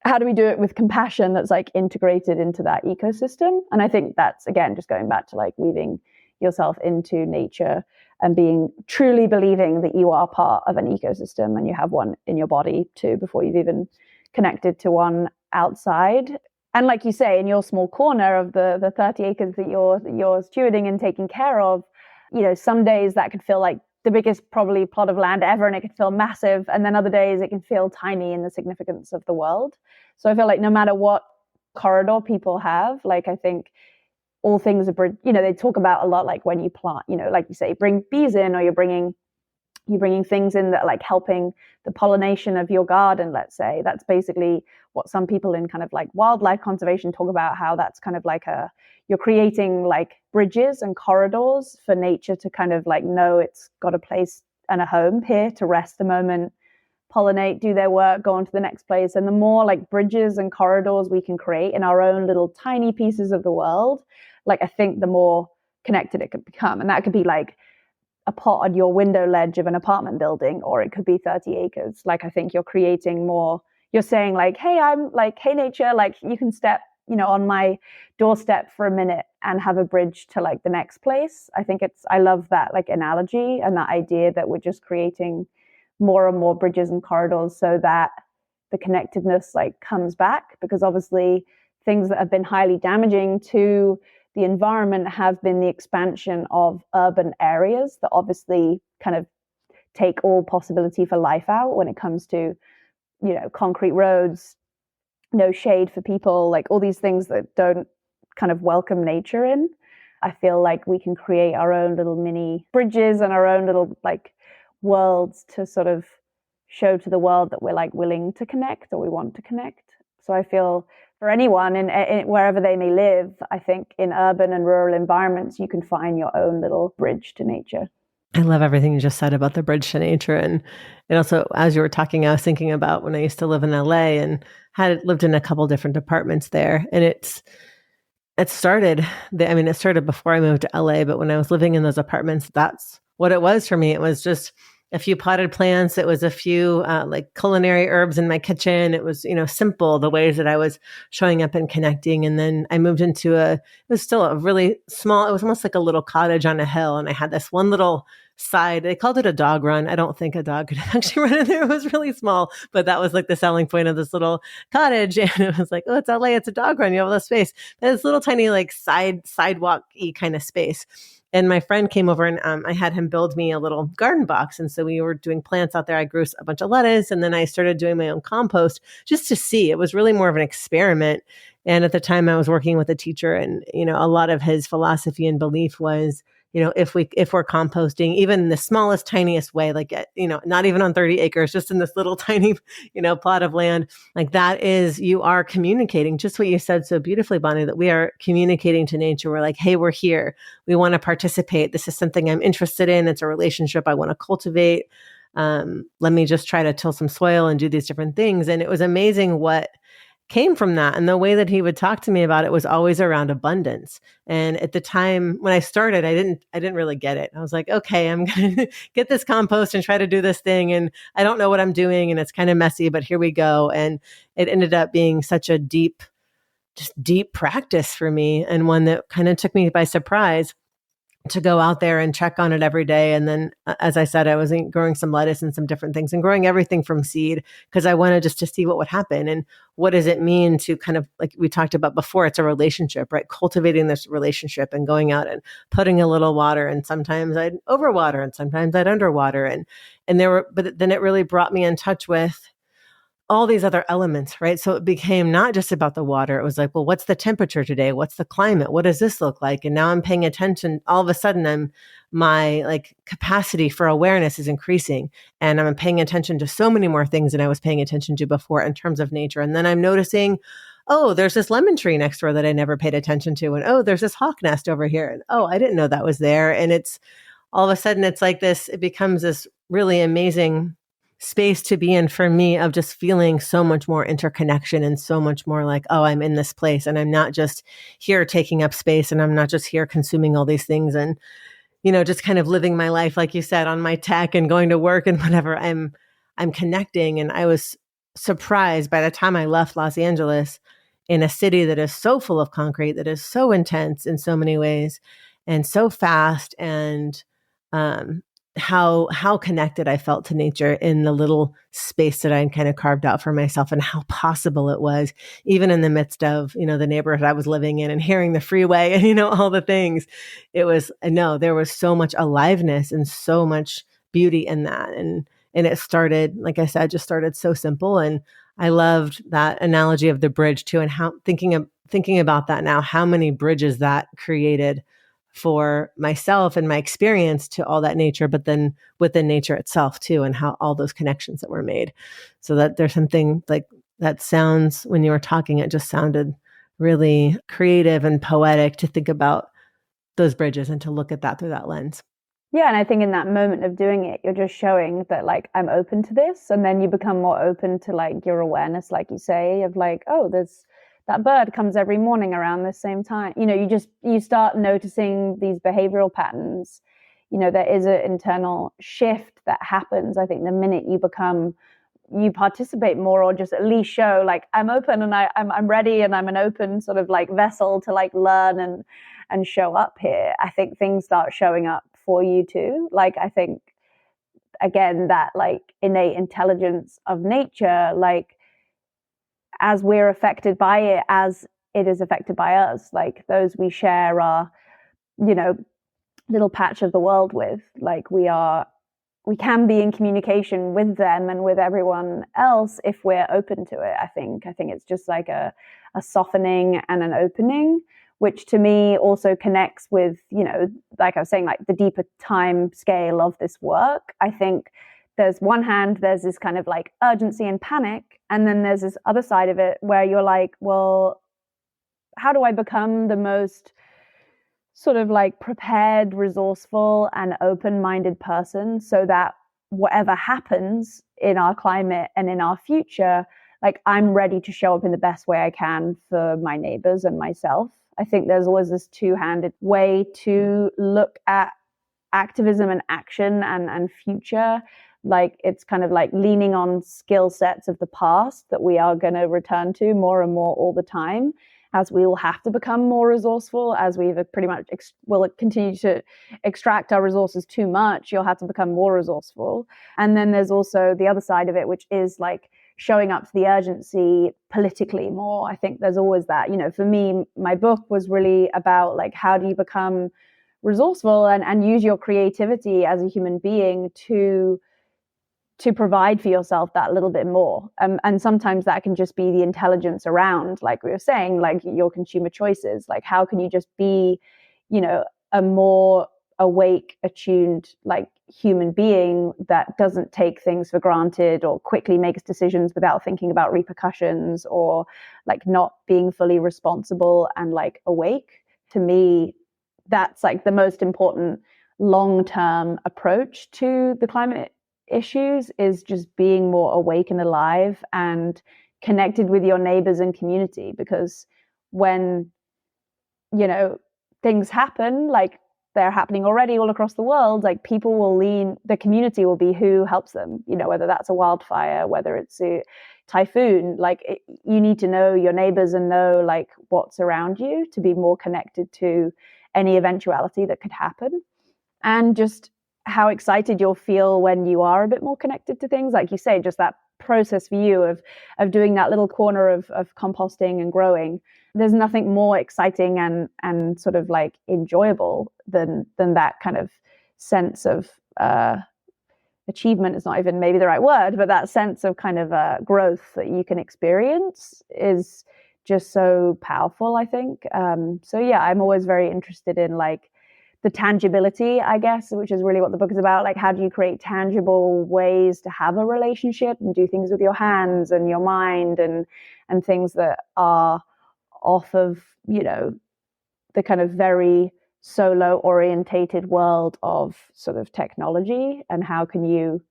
do it with compassion that's like integrated into that ecosystem? And I think that's, again, just going back to like weaving yourself into nature and truly believing that you are part of an ecosystem and you have one in your body too before you've even connected to one outside. And like you say, in your small corner of the 30 acres that you're stewarding and taking care of, you know, some days that could feel like the biggest probably plot of land ever and it could feel massive. And then other days it can feel tiny in the significance of the world. So I feel like no matter what corridor people have, like I think all things are, you know, they talk about a lot, like when you plant, you know, like you say, bring bees in, or you're bringing things in that are like helping the pollination of your garden, let's say. That's basically what some people in kind of like wildlife conservation talk about, how that's kind of like you're creating like bridges and corridors for nature to kind of like know it's got a place and a home here to rest a moment, pollinate, do their work, go on to the next place. And the more like bridges and corridors we can create in our own little tiny pieces of the world, like I think the more connected it could become. And that could be like a pot on your window ledge of an apartment building, or it could be 30 acres. Like I think you're creating more, you're saying like, hey, I'm like, hey nature, like you can step, you know, on my doorstep for a minute and have a bridge to like the next place. I love that like analogy and that idea that we're just creating more and more bridges and corridors so that the connectedness like comes back, because obviously things that have been highly damaging to the environment have been the expansion of urban areas that obviously kind of take all possibility for life out when it comes to, you know, concrete roads, no shade for people, like all these things that don't kind of welcome nature in. I feel like we can create our own little mini bridges and our own little like worlds to sort of show to the world that we're like willing to connect or we want to connect. So I feel for anyone in wherever they may live, I think in urban and rural environments, you can find your own little bridge to nature. I love everything you just said about the bridge to nature. And also, as you were talking, I was thinking about when I used to live in LA and had lived in a couple different apartments there. And it started before I moved to LA, but when I was living in those apartments, that's what it was for me. It was just a few potted plants. It was a few like culinary herbs in my kitchen. It was, you know, simple, the ways that I was showing up and connecting. And then I moved into it was still a really small, it was almost like a little cottage on a hill. And I had this one little side, they called it a dog run. I don't think a dog could actually run in there. It was really small, but that was like the selling point of this little cottage. And it was like, oh, it's LA, it's a dog run. You have all this space. But this little tiny like sidewalk-y kind of space. And my friend came over and I had him build me a little garden box. And so we were doing plants out there. I grew a bunch of lettuce and then I started doing my own compost just to see. It was really more of an experiment. And at the time I was working with a teacher and, you know, a lot of his philosophy and belief was, you know, if we're composting, even in the smallest, tiniest way, like, you know, not even on 30 acres, just in this little tiny, you know, plot of land, like that is, you are communicating just what you said so beautifully, Bonnie, that we are communicating to nature. We're like, hey, we're here. We want to participate. This is something I'm interested in. It's a relationship I want to cultivate. Let me just try to till some soil and do these different things. And it was amazing what came from that. And the way that he would talk to me about it was always around abundance. And at the time when I started, I didn't really get it. I was like, okay, I'm going to get this compost and try to do this thing. And I don't know what I'm doing. And it's kind of messy, but here we go. And it ended up being such a deep practice for me. And one that kind of took me by surprise to go out there and check on it every day. And then, as I said, I was growing some lettuce and some different things and growing everything from seed because I wanted just to see what would happen. And what does it mean to kind of, like we talked about before, it's a relationship, right? Cultivating this relationship and going out and putting a little water. And sometimes I'd overwater and sometimes I'd underwater. But then it really brought me in touch with all these other elements, right? So it became not just about the water. It was like, well, what's the temperature today? What's the climate? What does this look like? And now I'm paying attention. All of a sudden, my like capacity for awareness is increasing, and I'm paying attention to so many more things than I was paying attention to before in terms of nature. And then I'm noticing, oh, there's this lemon tree next door that I never paid attention to, and oh, there's this hawk nest over here, and oh, I didn't know that was there. And it's all of a sudden, it's like this. It becomes this really amazing space to be in for me of just feeling so much more interconnection and so much more like, oh, I'm in this place and I'm not just here taking up space and I'm not just here consuming all these things and, just kind of living my life, like you said, on my tech and going to work and whatever. I'm connecting. And I was surprised by the time I left Los Angeles, in a city that is so full of concrete, that is so intense in so many ways and so fast, and how connected I felt to nature in the little space that I kind of carved out for myself, and how possible it was, even in the midst of, the neighborhood I was living in and hearing the freeway and, all the things. There was so much aliveness and so much beauty in that. And it started, like I said, just started so simple. And I loved that analogy of the bridge too, and how thinking about that now, how many bridges that created for myself and my experience to all that nature, but then within nature itself too, and how all those connections that were made. So that there's something like that sounds, when you were talking, it just sounded really creative and poetic to think about those bridges and to look at that through that lens. Yeah, and I think in that moment of doing it, you're just showing that like I'm open to this, and then you become more open to like your awareness, like you say, of like, oh, there's that bird comes every morning around the same time. You start noticing these behavioral patterns. There is an internal shift that happens. I think the minute you participate more, or just at least show like I'm open and I'm ready and I'm an open sort of like vessel to like learn and show up here, I think things start showing up for you too. Like I think again that like innate intelligence of nature, like as we're affected by it, as it is affected by us, like those we share our little patch of the world with, like we can be in communication with them and with everyone else if we're open to it. I think it's just like a softening and an opening, which to me also connects with, like I was saying, like the deeper time scale of this work. I think there's this kind of like urgency and panic, and then there's this other side of it where you're like, well, how do I become the most sort of like prepared, resourceful, and open-minded person so that whatever happens in our climate and in our future, like I'm ready to show up in the best way I can for my neighbors and myself. I think there's always this two-handed way to look at activism and action and future. Like it's kind of like leaning on skill sets of the past that we are going to return to more and more all the time, as we will have to become more resourceful, as we've pretty much will continue to extract our resources too much. You'll have to become more resourceful. And then there's also the other side of it, which is like showing up to the urgency politically more. I think there's always that, for me, my book was really about like, how do you become resourceful and use your creativity as a human being to provide for yourself that little bit more. And sometimes that can just be the intelligence around, like we were saying, like your consumer choices. Like how can you just be, a more awake, attuned, like human being that doesn't take things for granted or quickly makes decisions without thinking about repercussions, or like not being fully responsible and like awake. To me, that's like the most important long-term approach to the climate issues, is just being more awake and alive and connected with your neighbors and community. Because when things happen, like they're happening already all across the world, like people will the community will be who helps them, whether that's a wildfire, whether it's a typhoon. Like you need to know your neighbors and know like what's around you to be more connected to any eventuality that could happen. And just how excited you'll feel when you are a bit more connected to things. Like you say, just that process for you of doing that little corner of composting and growing. There's nothing more exciting and sort of like enjoyable than that kind of sense of achievement is not even maybe the right word, but that sense of kind of growth that you can experience is just so powerful, I think. So yeah, I'm always very interested in like the tangibility, I guess, which is really what the book is about. Like, how do you create tangible ways to have a relationship and do things with your hands and your mind and things that are off of, the kind of very solo orientated world of sort of technology? And how can you,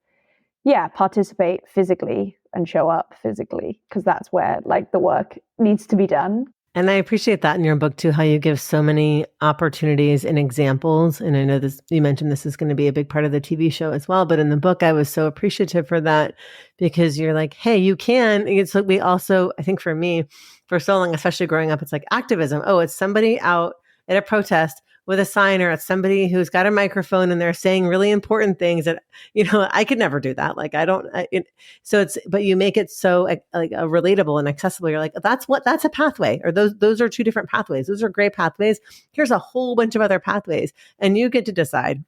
yeah, participate physically and show up physically, because that's where like the work needs to be done. And I appreciate that in your book too, how you give so many opportunities and examples. And I know this, you mentioned this is going to be a big part of the TV show as well. But in the book, I was so appreciative for that because you're like, hey, you can. It's like we also, I think for me, for so long, especially growing up, it's like activism. Oh, it's somebody out at a protest with a sign, or it's somebody who's got a microphone and they're saying really important things that, I could never do that. Like, so it's, but you make it so like relatable and accessible. You're like, that's a pathway, or those are two different pathways. Those are great pathways. Here's a whole bunch of other pathways, and you get to decide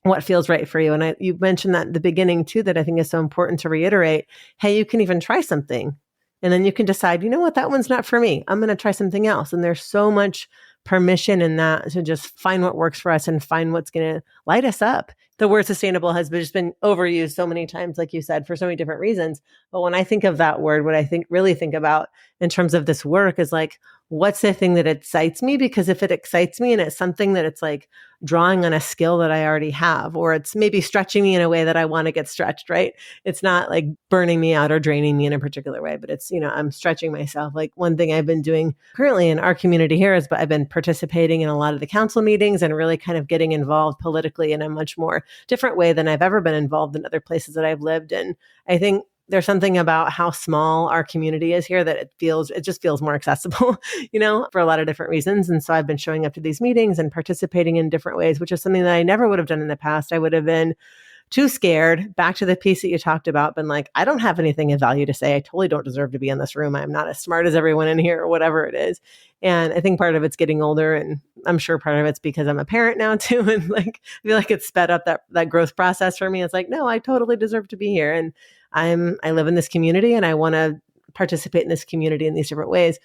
what feels right for you. And you mentioned that at the beginning too, that I think is so important to reiterate. Hey, you can even try something, and then you can decide, you know what, that one's not for me. I'm going to try something else. And there's so much permission in that to just find what works for us and find what's going to light us up. The word sustainable has just been overused so many times, like you said, for so many different reasons. But when I think of that word, what I really think about in terms of this work is like, what's the thing that excites me? Because if it excites me and it's something that it's like drawing on a skill that I already have, or it's maybe stretching me in a way that I want to get stretched, right? It's not like burning me out or draining me in a particular way, but it's, I'm stretching myself. Like one thing I've been doing currently in our community here is, but I've been participating in a lot of the council meetings and really kind of getting involved politically in a much more different way than I've ever been involved in other places that I've lived in. I think there's something about how small our community is here that it just feels more accessible, for a lot of different reasons. And so I've been showing up to these meetings and participating in different ways, which is something that I never would have done in the past. I would have been too scared. Back to the piece that you talked about, been like, I don't have anything of value to say. I totally don't deserve to be in this room. I'm not as smart as everyone in here, or whatever it is. And I think part of it's getting older, and I'm sure part of it's because I'm a parent now too. And like, I feel like it's sped up that growth process for me. It's like, no, I totally deserve to be here. And I live in this community and I want to participate in this community in these different ways.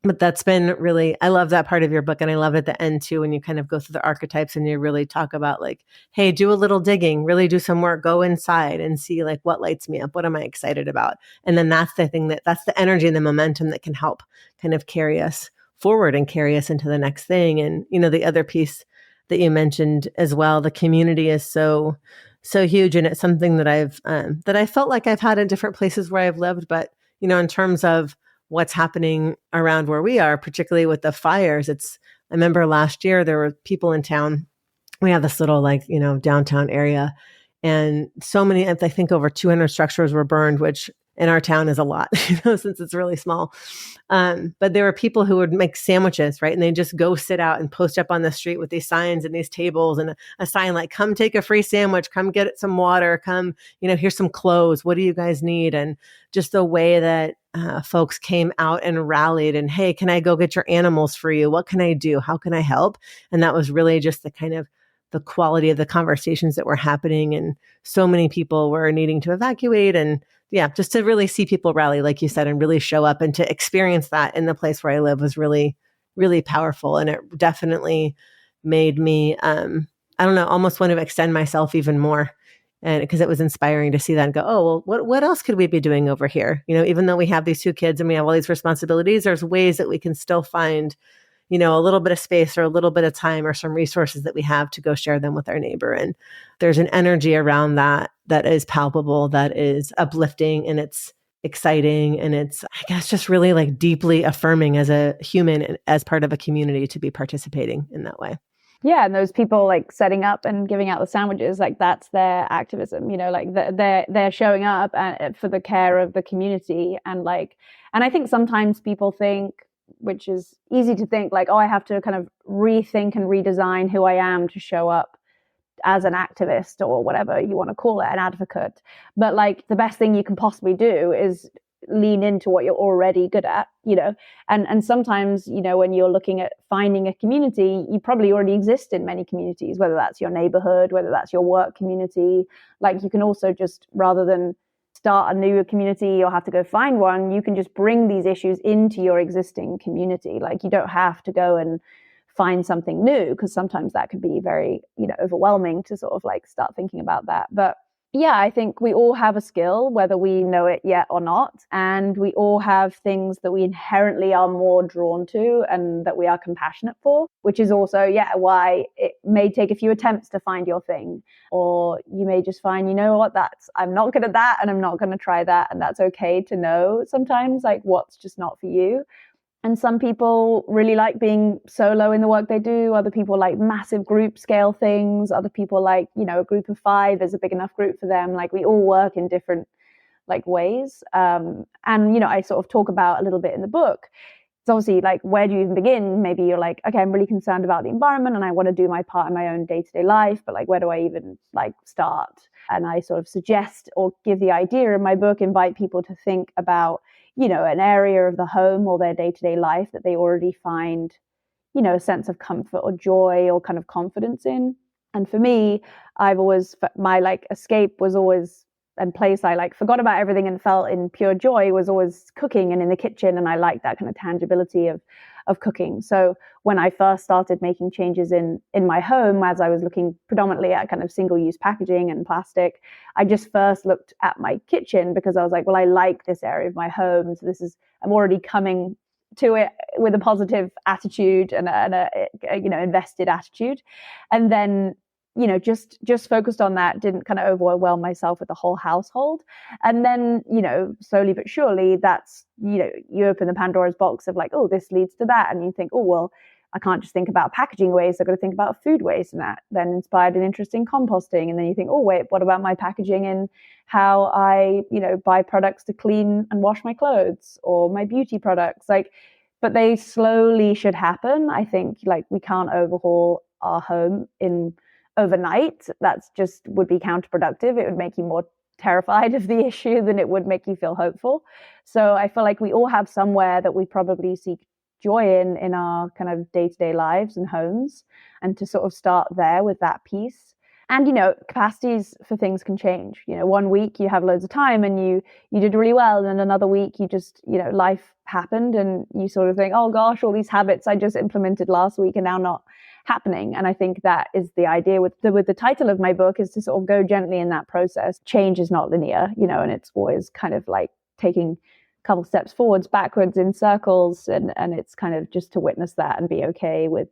But that's been really, I love that part of your book. And I love at the end too, when you kind of go through the archetypes and you really talk about like, hey, do a little digging, really do some work, go inside and see like what lights me up. What am I excited about? And then that's the thing that's the energy and the momentum that can help kind of carry us forward and carry us into the next thing. And, the other piece that you mentioned as well, the community is so huge. And it's something that I felt like I've had in different places where I've lived, but, in terms of what's happening around where we are, particularly with the fires. I remember last year there were people in town. We have this little downtown area, and so many, I think over 200 structures were burned, which in our town is a lot, since it's really small. But there were people who would make sandwiches, right? And they just go sit out and post up on the street with these signs and these tables and a sign like, come take a free sandwich, come get some water, come, here's some clothes. What do you guys need? And just the way that folks came out and rallied and, hey, can I go get your animals for you? What can I do? How can I help? And that was really just the kind of the quality of the conversations that were happening. And so many people were needing to evacuate, and just to really see people rally, like you said, and really show up and to experience that in the place where I live was really, really powerful. And it definitely made me, I don't know, almost want to extend myself even more. And because it was inspiring to see that and go, oh, well, what else could we be doing over here? Even though we have these 2 kids and we have all these responsibilities, there's ways that we can still find, a little bit of space or a little bit of time or some resources that we have to go share them with our neighbor. And there's an energy around that is palpable, that is uplifting, and it's exciting. And it's, I guess, just really like deeply affirming as a human and as part of a community to be participating in that way. Yeah, and those people like setting up and giving out the sandwiches, like that's their activism, like they're showing up for the care of the community. And I think sometimes people think, which is easy to think, like, oh, I have to kind of rethink and redesign who I am to show up as an activist or whatever you want to call it, an advocate. But like the best thing you can possibly do is lean into what you're already good at, and sometimes, when you're looking at finding a community, you probably already exist in many communities, whether that's your neighborhood, whether that's your work community. Like you can also just, rather than start a new community or have to go find one, you can just bring these issues into your existing community. Like you don't have to go and find something new, because sometimes that could be very, overwhelming to sort of like start thinking about that. But Yeah, I think we all have a skill, whether we know it yet or not. And we all have things that we inherently are more drawn to and that we are compassionate for, which is also, yeah, why it may take a few attempts to find your thing. Or you may just find, you know what, I'm not good at that and I'm not going to try that. And that's okay to know sometimes, like, what's just not for you. And some people really like being solo in the work they do. Other people like massive group scale things. Other people like, a group of 5 is a big enough group for them. Like, we all work in different like ways. And I sort of talk about a little bit in the book. It's obviously like, where do you even begin? Maybe you're like, okay, I'm really concerned about the environment and I want to do my part in my own day-to-day life, but like, where do I even like start? And I sort of suggest or give the idea in my book, invite people to think about, an area of the home or their day-to-day life that they already find, a sense of comfort or joy or kind of confidence in. And for me, my like escape was always, and place I like forgot about everything and felt in pure joy was always cooking and in the kitchen. And I liked that kind of tangibility of cooking. So when I first started making changes in my home, as I was looking predominantly at kind of single-use packaging and plastic, I just first looked at my kitchen because I was like, well, I like this area of my home. So I'm already coming to it with a positive attitude and a invested attitude. And then just focused on that, didn't kind of overwhelm myself with the whole household. And then, slowly but surely that's, you open the Pandora's box of like, oh, this leads to that. And you think, oh, well, I can't just think about packaging waste. I've got to think about food waste. And that then inspired an interest in composting. And then you think, oh, wait, what about my packaging and how I, buy products to clean and wash my clothes or my beauty products? But they slowly should happen. I think like we can't overhaul our home in overnight. That's just would be counterproductive. It would make you more terrified of the issue than it would make you feel hopeful. So I feel like we all have somewhere that we probably seek joy in our kind of day-to-day lives and homes, and to sort of start there with that piece. And capacities for things can change. One week you have loads of time and you did really well, and another week you just life happened and you sort of think, oh gosh, all these habits I just implemented last week are now not happening. And I think that is the idea with the title of my book, is to sort of go gently in that process. Change is not linear, and it's always kind of like taking a couple steps forwards, backwards in circles, and it's kind of just to witness that and be okay with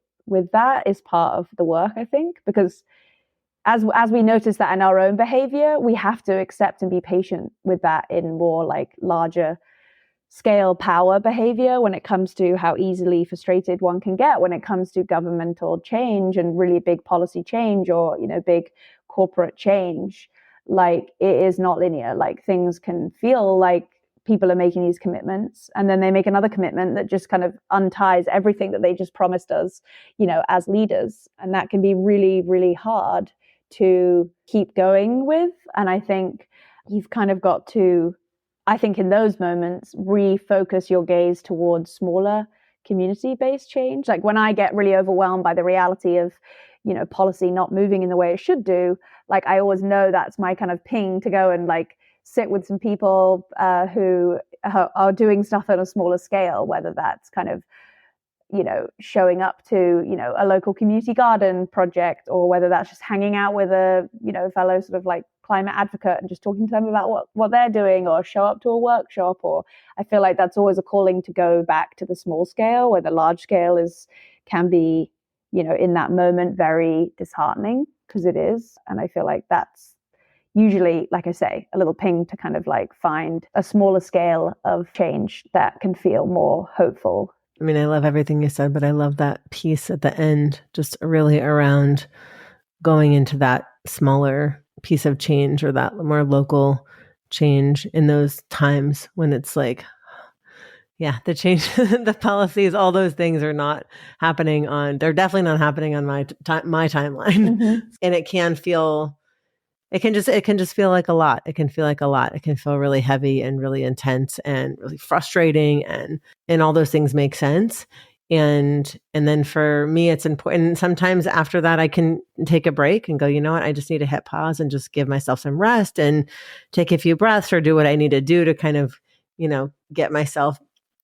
that is part of the work, I think, because as we notice that in our own behavior, we have to accept and be patient with that in more like larger scale power behavior, when it comes to how easily frustrated one can get when it comes to governmental change and really big policy change, or big corporate change. Like, it is not linear. Like, things can feel like people are making these commitments and then they make another commitment that just kind of unties everything that they just promised us, as leaders. And that can be really, really hard to keep going with. And I think you've kind of got to, I think in those moments, refocus your gaze towards smaller community-based change. Like, when I get really overwhelmed by the reality of, policy not moving in the way it should do, like, I always know that's my kind of ping to go and like sit with some people who are doing stuff on a smaller scale, whether that's kind of, showing up to, a local community garden project, or whether that's just hanging out with a, fellow sort of like climate advocate and just talking to them about what they're doing, or show up to a workshop. Or I feel like that's always a calling to go back to the small scale, where the large scale can be, in that moment, very disheartening, because it is. And I feel like that's usually, like I say, a little ping to kind of like find a smaller scale of change that can feel more hopeful. I mean, I love everything you said, but I love that piece at the end, just really around going into that smaller piece of change, or that more local change in those times when it's like, yeah, the change, the policies, all those things are not happening they're definitely not happening on my timeline. Mm-hmm. And it can just feel like a lot. It can feel like a lot. It can feel really heavy and really intense and really frustrating, and all those things make sense. And then for me, it's important. Sometimes after that, I can take a break and go, you know what, I just need to hit pause and just give myself some rest and take a few breaths, or do what I need to do to kind of, get myself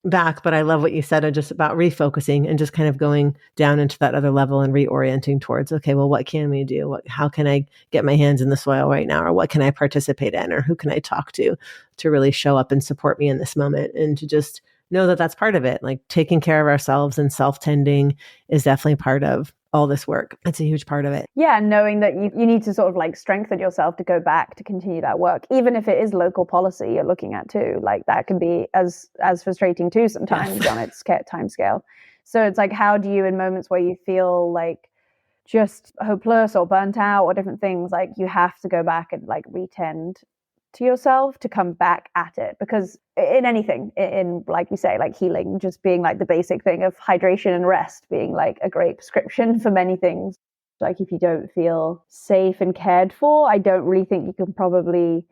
back, but I love what you said just about refocusing and just kind of going down into that other level and reorienting towards, okay, well, what can we do? How can I get my hands in the soil right now? Or what can I participate in? Or who can I talk to really show up and support me in this moment? And to just know that that's part of it. Like taking care of ourselves and self-tending is definitely part of all this work. It's a huge part of it. Yeah, knowing that you need to sort of like strengthen yourself to go back to continue that work, even if it is local policy you're looking at too. Like that can be as frustrating too sometimes on its time scale. So it's like, how do you, in moments where you feel like just hopeless or burnt out or different things, like you have to go back and like retend to yourself to come back at it? Because in anything, in like we say, like healing, just being like the basic thing of hydration and rest being like a great prescription for many things. Like if you don't feel safe and cared for, I don't really think you can probably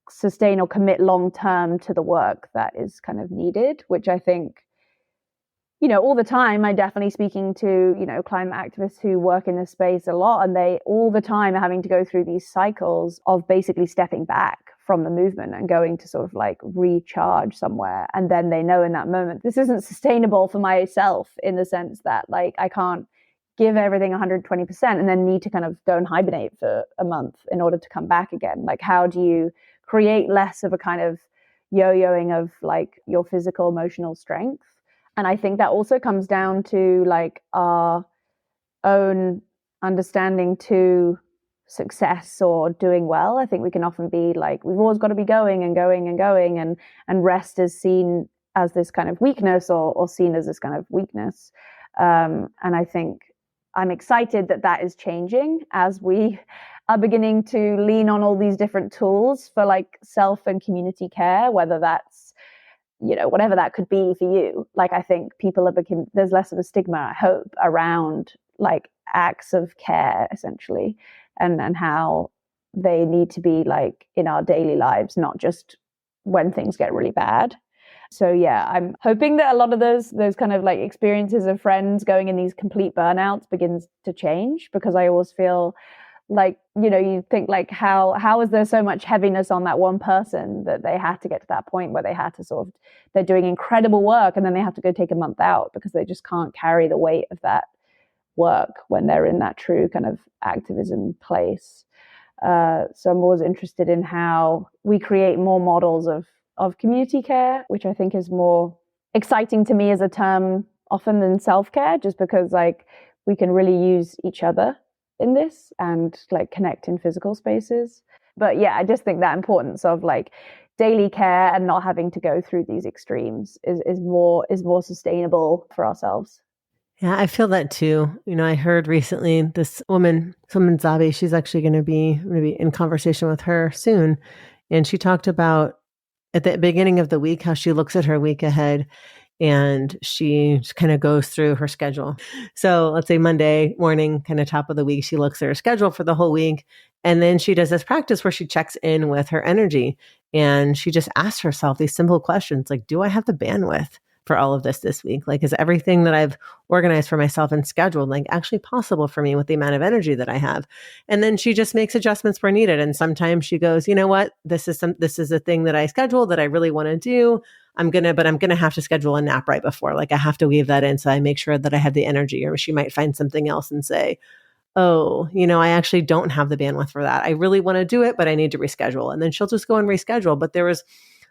sustain or commit long term to the work that is kind of needed, which I think, you know, all the time, I'm definitely speaking to, you know, climate activists who work in this space a lot, and they all the time are having to go through these cycles of basically stepping back from the movement and going to sort of like recharge somewhere. And then they know in that moment, this isn't sustainable for myself, in the sense that like I can't give everything 120% and then need to kind of go and hibernate for a month in order to come back again. Like, how do you create less of a kind of yo-yoing of like your physical, emotional strength? And I think that also comes down to like our own understanding to success or doing well. I think we can often be like, we've always got to be going and going and going, and rest is seen as this kind of weakness or seen as this kind of weakness. And I think I'm excited that that is changing as we are beginning to lean on all these different tools for like self and community care, whether that's, you know, whatever that could be for you. Like, I think people are there's less of a stigma, I hope, around like acts of care essentially, and how they need to be like in our daily lives, not just when things get really bad. So yeah, I'm hoping that a lot of those kind of like experiences of friends going in these complete burnouts begins to change, because I always feel like, you know, you think like, how is there so much heaviness on that one person that they had to get to that point where they had to sort of, they're doing incredible work and then they have to go take a month out because they just can't carry the weight of that work when they're in that true kind of activism place. So I'm always interested in how we create more models of community care, which I think is more exciting to me as a term often than self-care, just because like we can really use each other in this and like connect in physical spaces. But yeah, I just think that importance of like daily care and not having to go through these extremes is more sustainable for ourselves. Yeah, I feel that too. You know, I heard recently this woman, Zabi, she's actually going to be maybe in conversation with her soon. And she talked about at the beginning of the week, how she looks at her week ahead and she just kind of goes through her schedule. So let's say Monday morning, kind of top of the week, she looks at her schedule for the whole week. And then she does this practice where she checks in with her energy. And she just asks herself these simple questions like, do I have the bandwidth for all of this week? Like, is everything that I've organized for myself and scheduled like actually possible for me with the amount of energy that I have? And then she just makes adjustments where needed. And sometimes she goes, you know what, this is a thing that I scheduled that I really want to do. I'm going to have to schedule a nap right before, like I have to weave that in. So I make sure that I have the energy. Or she might find something else and say, oh, you know, I actually don't have the bandwidth for that. I really want to do it, but I need to reschedule. And then she'll just go and reschedule. But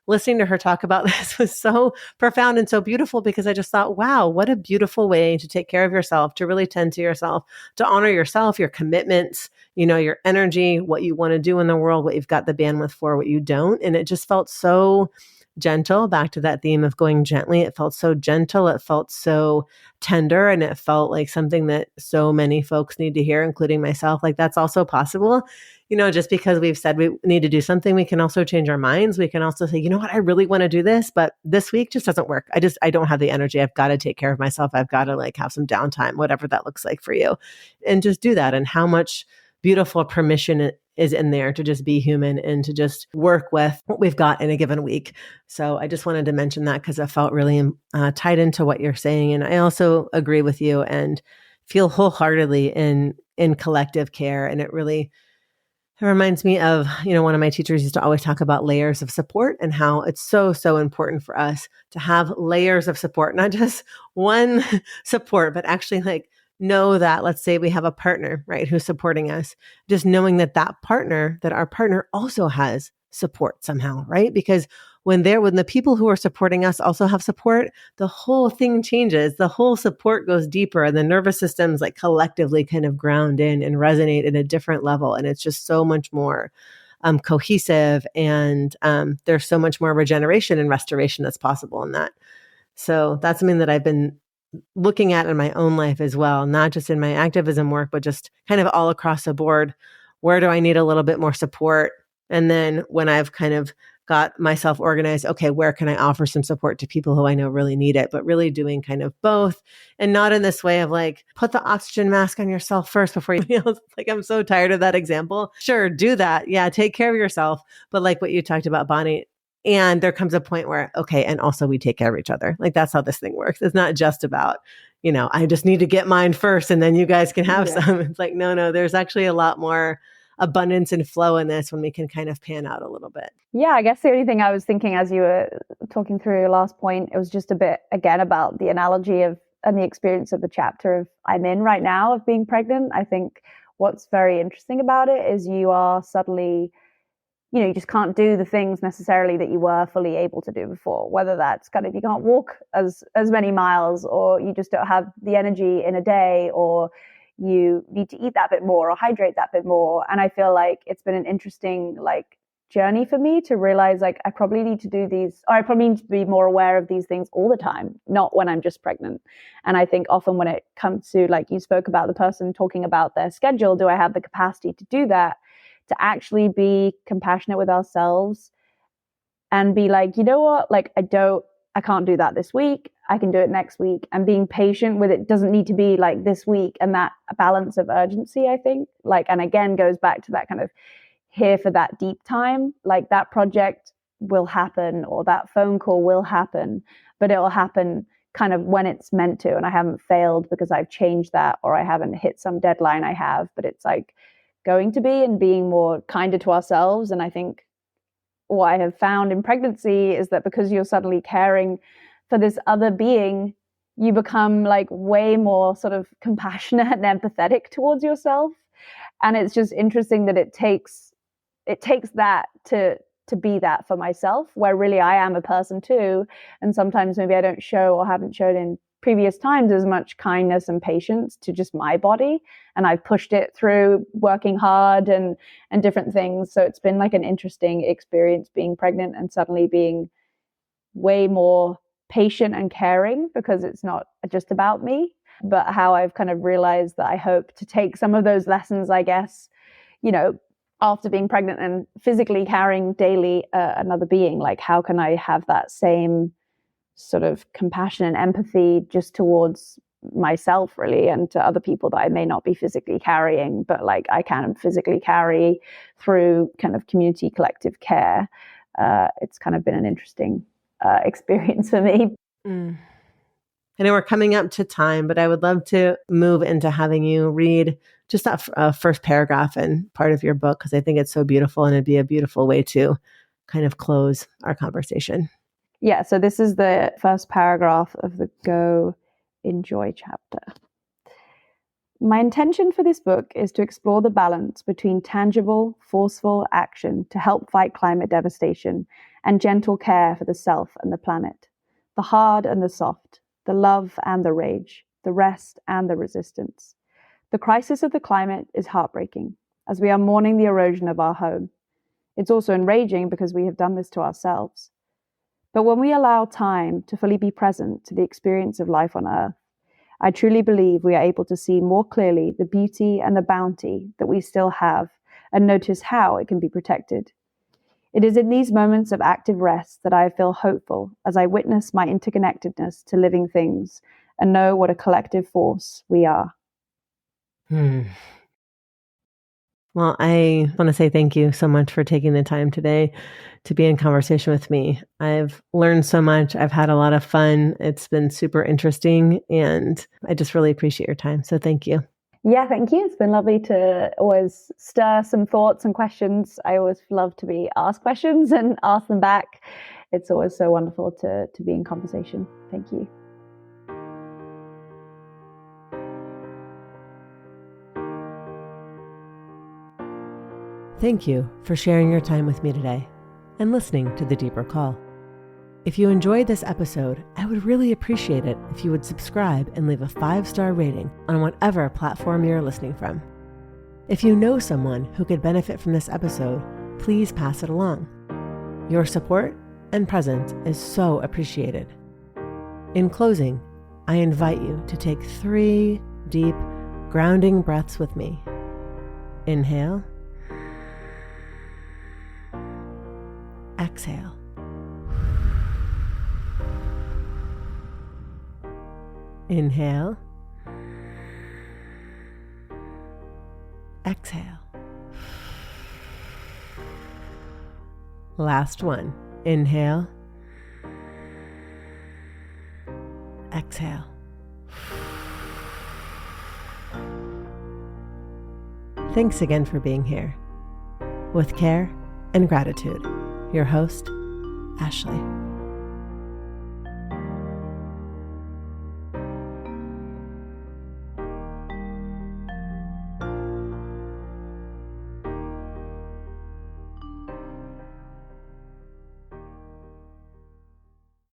listening to her talk about this was so profound and so beautiful, because I just thought, wow, what a beautiful way to take care of yourself, to really tend to yourself, to honor yourself, your commitments, you know, your energy, what you want to do in the world, what you've got the bandwidth for, what you don't. And it just felt so gentle, back to that theme of going gently. It felt so gentle. It felt so tender. And it felt like something that so many folks need to hear, including myself. Like, that's also possible. You know, just because we've said we need to do something, we can also change our minds. We can also say, you know what, I really want to do this, but this week just doesn't work. I don't have the energy. I've got to take care of myself. I've got to like have some downtime, whatever that looks like for you, and just do that. And how much beautiful permission is in there to just be human and to just work with what we've got in a given week. So I just wanted to mention that because it felt really tied into what you're saying. And I also agree with you and feel wholeheartedly in collective care. And it really It reminds me of, one of my teachers used to always talk about layers of support and how it's so, so important for us to have layers of support, not just one support, but actually like know that, let's say we have a partner, right, who's supporting us, just knowing that our partner also has support somehow, right? Because when the people who are supporting us also have support, the whole thing changes. The whole support goes deeper and the nervous systems like collectively kind of ground in and resonate at a different level. And it's just so much more cohesive, and there's so much more regeneration and restoration that's possible in that. So that's something that I've been looking at in my own life as well, not just in my activism work, but just kind of all across the board. Where do I need a little bit more support? And then when I've kind of got myself organized, okay, where can I offer some support to people who I know really need it, but really doing kind of both, and not in this way of like, put the oxygen mask on yourself first before you else. Like, I'm so tired of that example. Sure, do that. Yeah, take care of yourself. But like what you talked about, Bonnie, and there comes a point where, okay, and also we take care of each other. Like, that's how this thing works. It's not just about, I just need to get mine first and then you guys can have some. It's like, no, there's actually a lot more abundance and flow in this when we can kind of pan out a little bit. Yeah, I guess the only thing I was thinking as you were talking through your last point, it was just a bit, again, about the analogy of and the experience of the chapter of I'm in right now of being pregnant. I think what's very interesting about it is you are suddenly, you just can't do the things necessarily that you were fully able to do before, whether that's kind of you can't walk as many miles, or you just don't have the energy in a day, or you need to eat that bit more or hydrate that bit more. And I feel like it's been an interesting journey for me to realize I probably need to do these, or I probably need to be more aware of these things all the time, not when I'm just pregnant. And I think often when it comes to, like you spoke about, the person talking about their schedule, do I have the capacity to do that, to actually be compassionate with ourselves and be like, you know what, I can't do that this week. I can do it next week. And being patient with it doesn't need to be like this week. And that balance of urgency, I think, and again, goes back to that kind of here for that deep time, that project will happen or that phone call will happen, but it will happen kind of when it's meant to. And I haven't failed because I've changed that, or I haven't hit some deadline I have, but it's going to be, and being more kinder to ourselves. And I think what I have found in pregnancy is that because you're suddenly caring for this other being, you become way more sort of compassionate and empathetic towards yourself. And it's just interesting that it takes that to be that for myself, where really I am a person too. And sometimes maybe I don't show or haven't shown in previous times as much kindness and patience to just my body. And I've pushed it through working hard and different things. So it's been an interesting experience being pregnant and suddenly being way more patient and caring, because it's not just about me, but how I've kind of realized that I hope to take some of those lessons, I guess, after being pregnant and physically carrying daily another being, how can I have that same sort of compassion and empathy just towards myself, really, and to other people that I may not be physically carrying, but I can physically carry through kind of community collective care. It's kind of been an interesting experience for me. I know we're coming up to time, but I would love to move into having you read just that first paragraph and part of your book, because I think it's so beautiful, and it'd be a beautiful way to kind of close our conversation. Yeah, so this is the first paragraph of the Go Enjoy chapter. My intention for this book is to explore the balance between tangible, forceful action to help fight climate devastation and gentle care for the self and the planet, the hard and the soft, the love and the rage, the rest and the resistance. The crisis of the climate is heartbreaking, as we are mourning the erosion of our home. It's also enraging because we have done this to ourselves. But when we allow time to fully be present to the experience of life on Earth, I truly believe we are able to see more clearly the beauty and the bounty that we still have, and notice how it can be protected. It is in these moments of active rest that I feel hopeful as I witness my interconnectedness to living things and know what a collective force we are. Well, I want to say thank you so much for taking the time today to be in conversation with me. I've learned so much. I've had a lot of fun. It's been super interesting, and I just really appreciate your time. So thank you. Yeah, thank you. It's been lovely to always stir some thoughts and questions. I always love to be asked questions and ask them back. It's always so wonderful to be in conversation. Thank you. Thank you for sharing your time with me today and listening to The Deeper Call. If you enjoyed this episode, I would really appreciate it if you would subscribe and leave a 5-star rating on whatever platform you're listening from. If you know someone who could benefit from this episode, please pass it along. Your support and presence is so appreciated. In closing, I invite you to take 3 deep, grounding breaths with me. Inhale. Exhale. Inhale. Exhale. Last one. Inhale. Exhale. Thanks again for being here. With care and gratitude, your host, Ashley.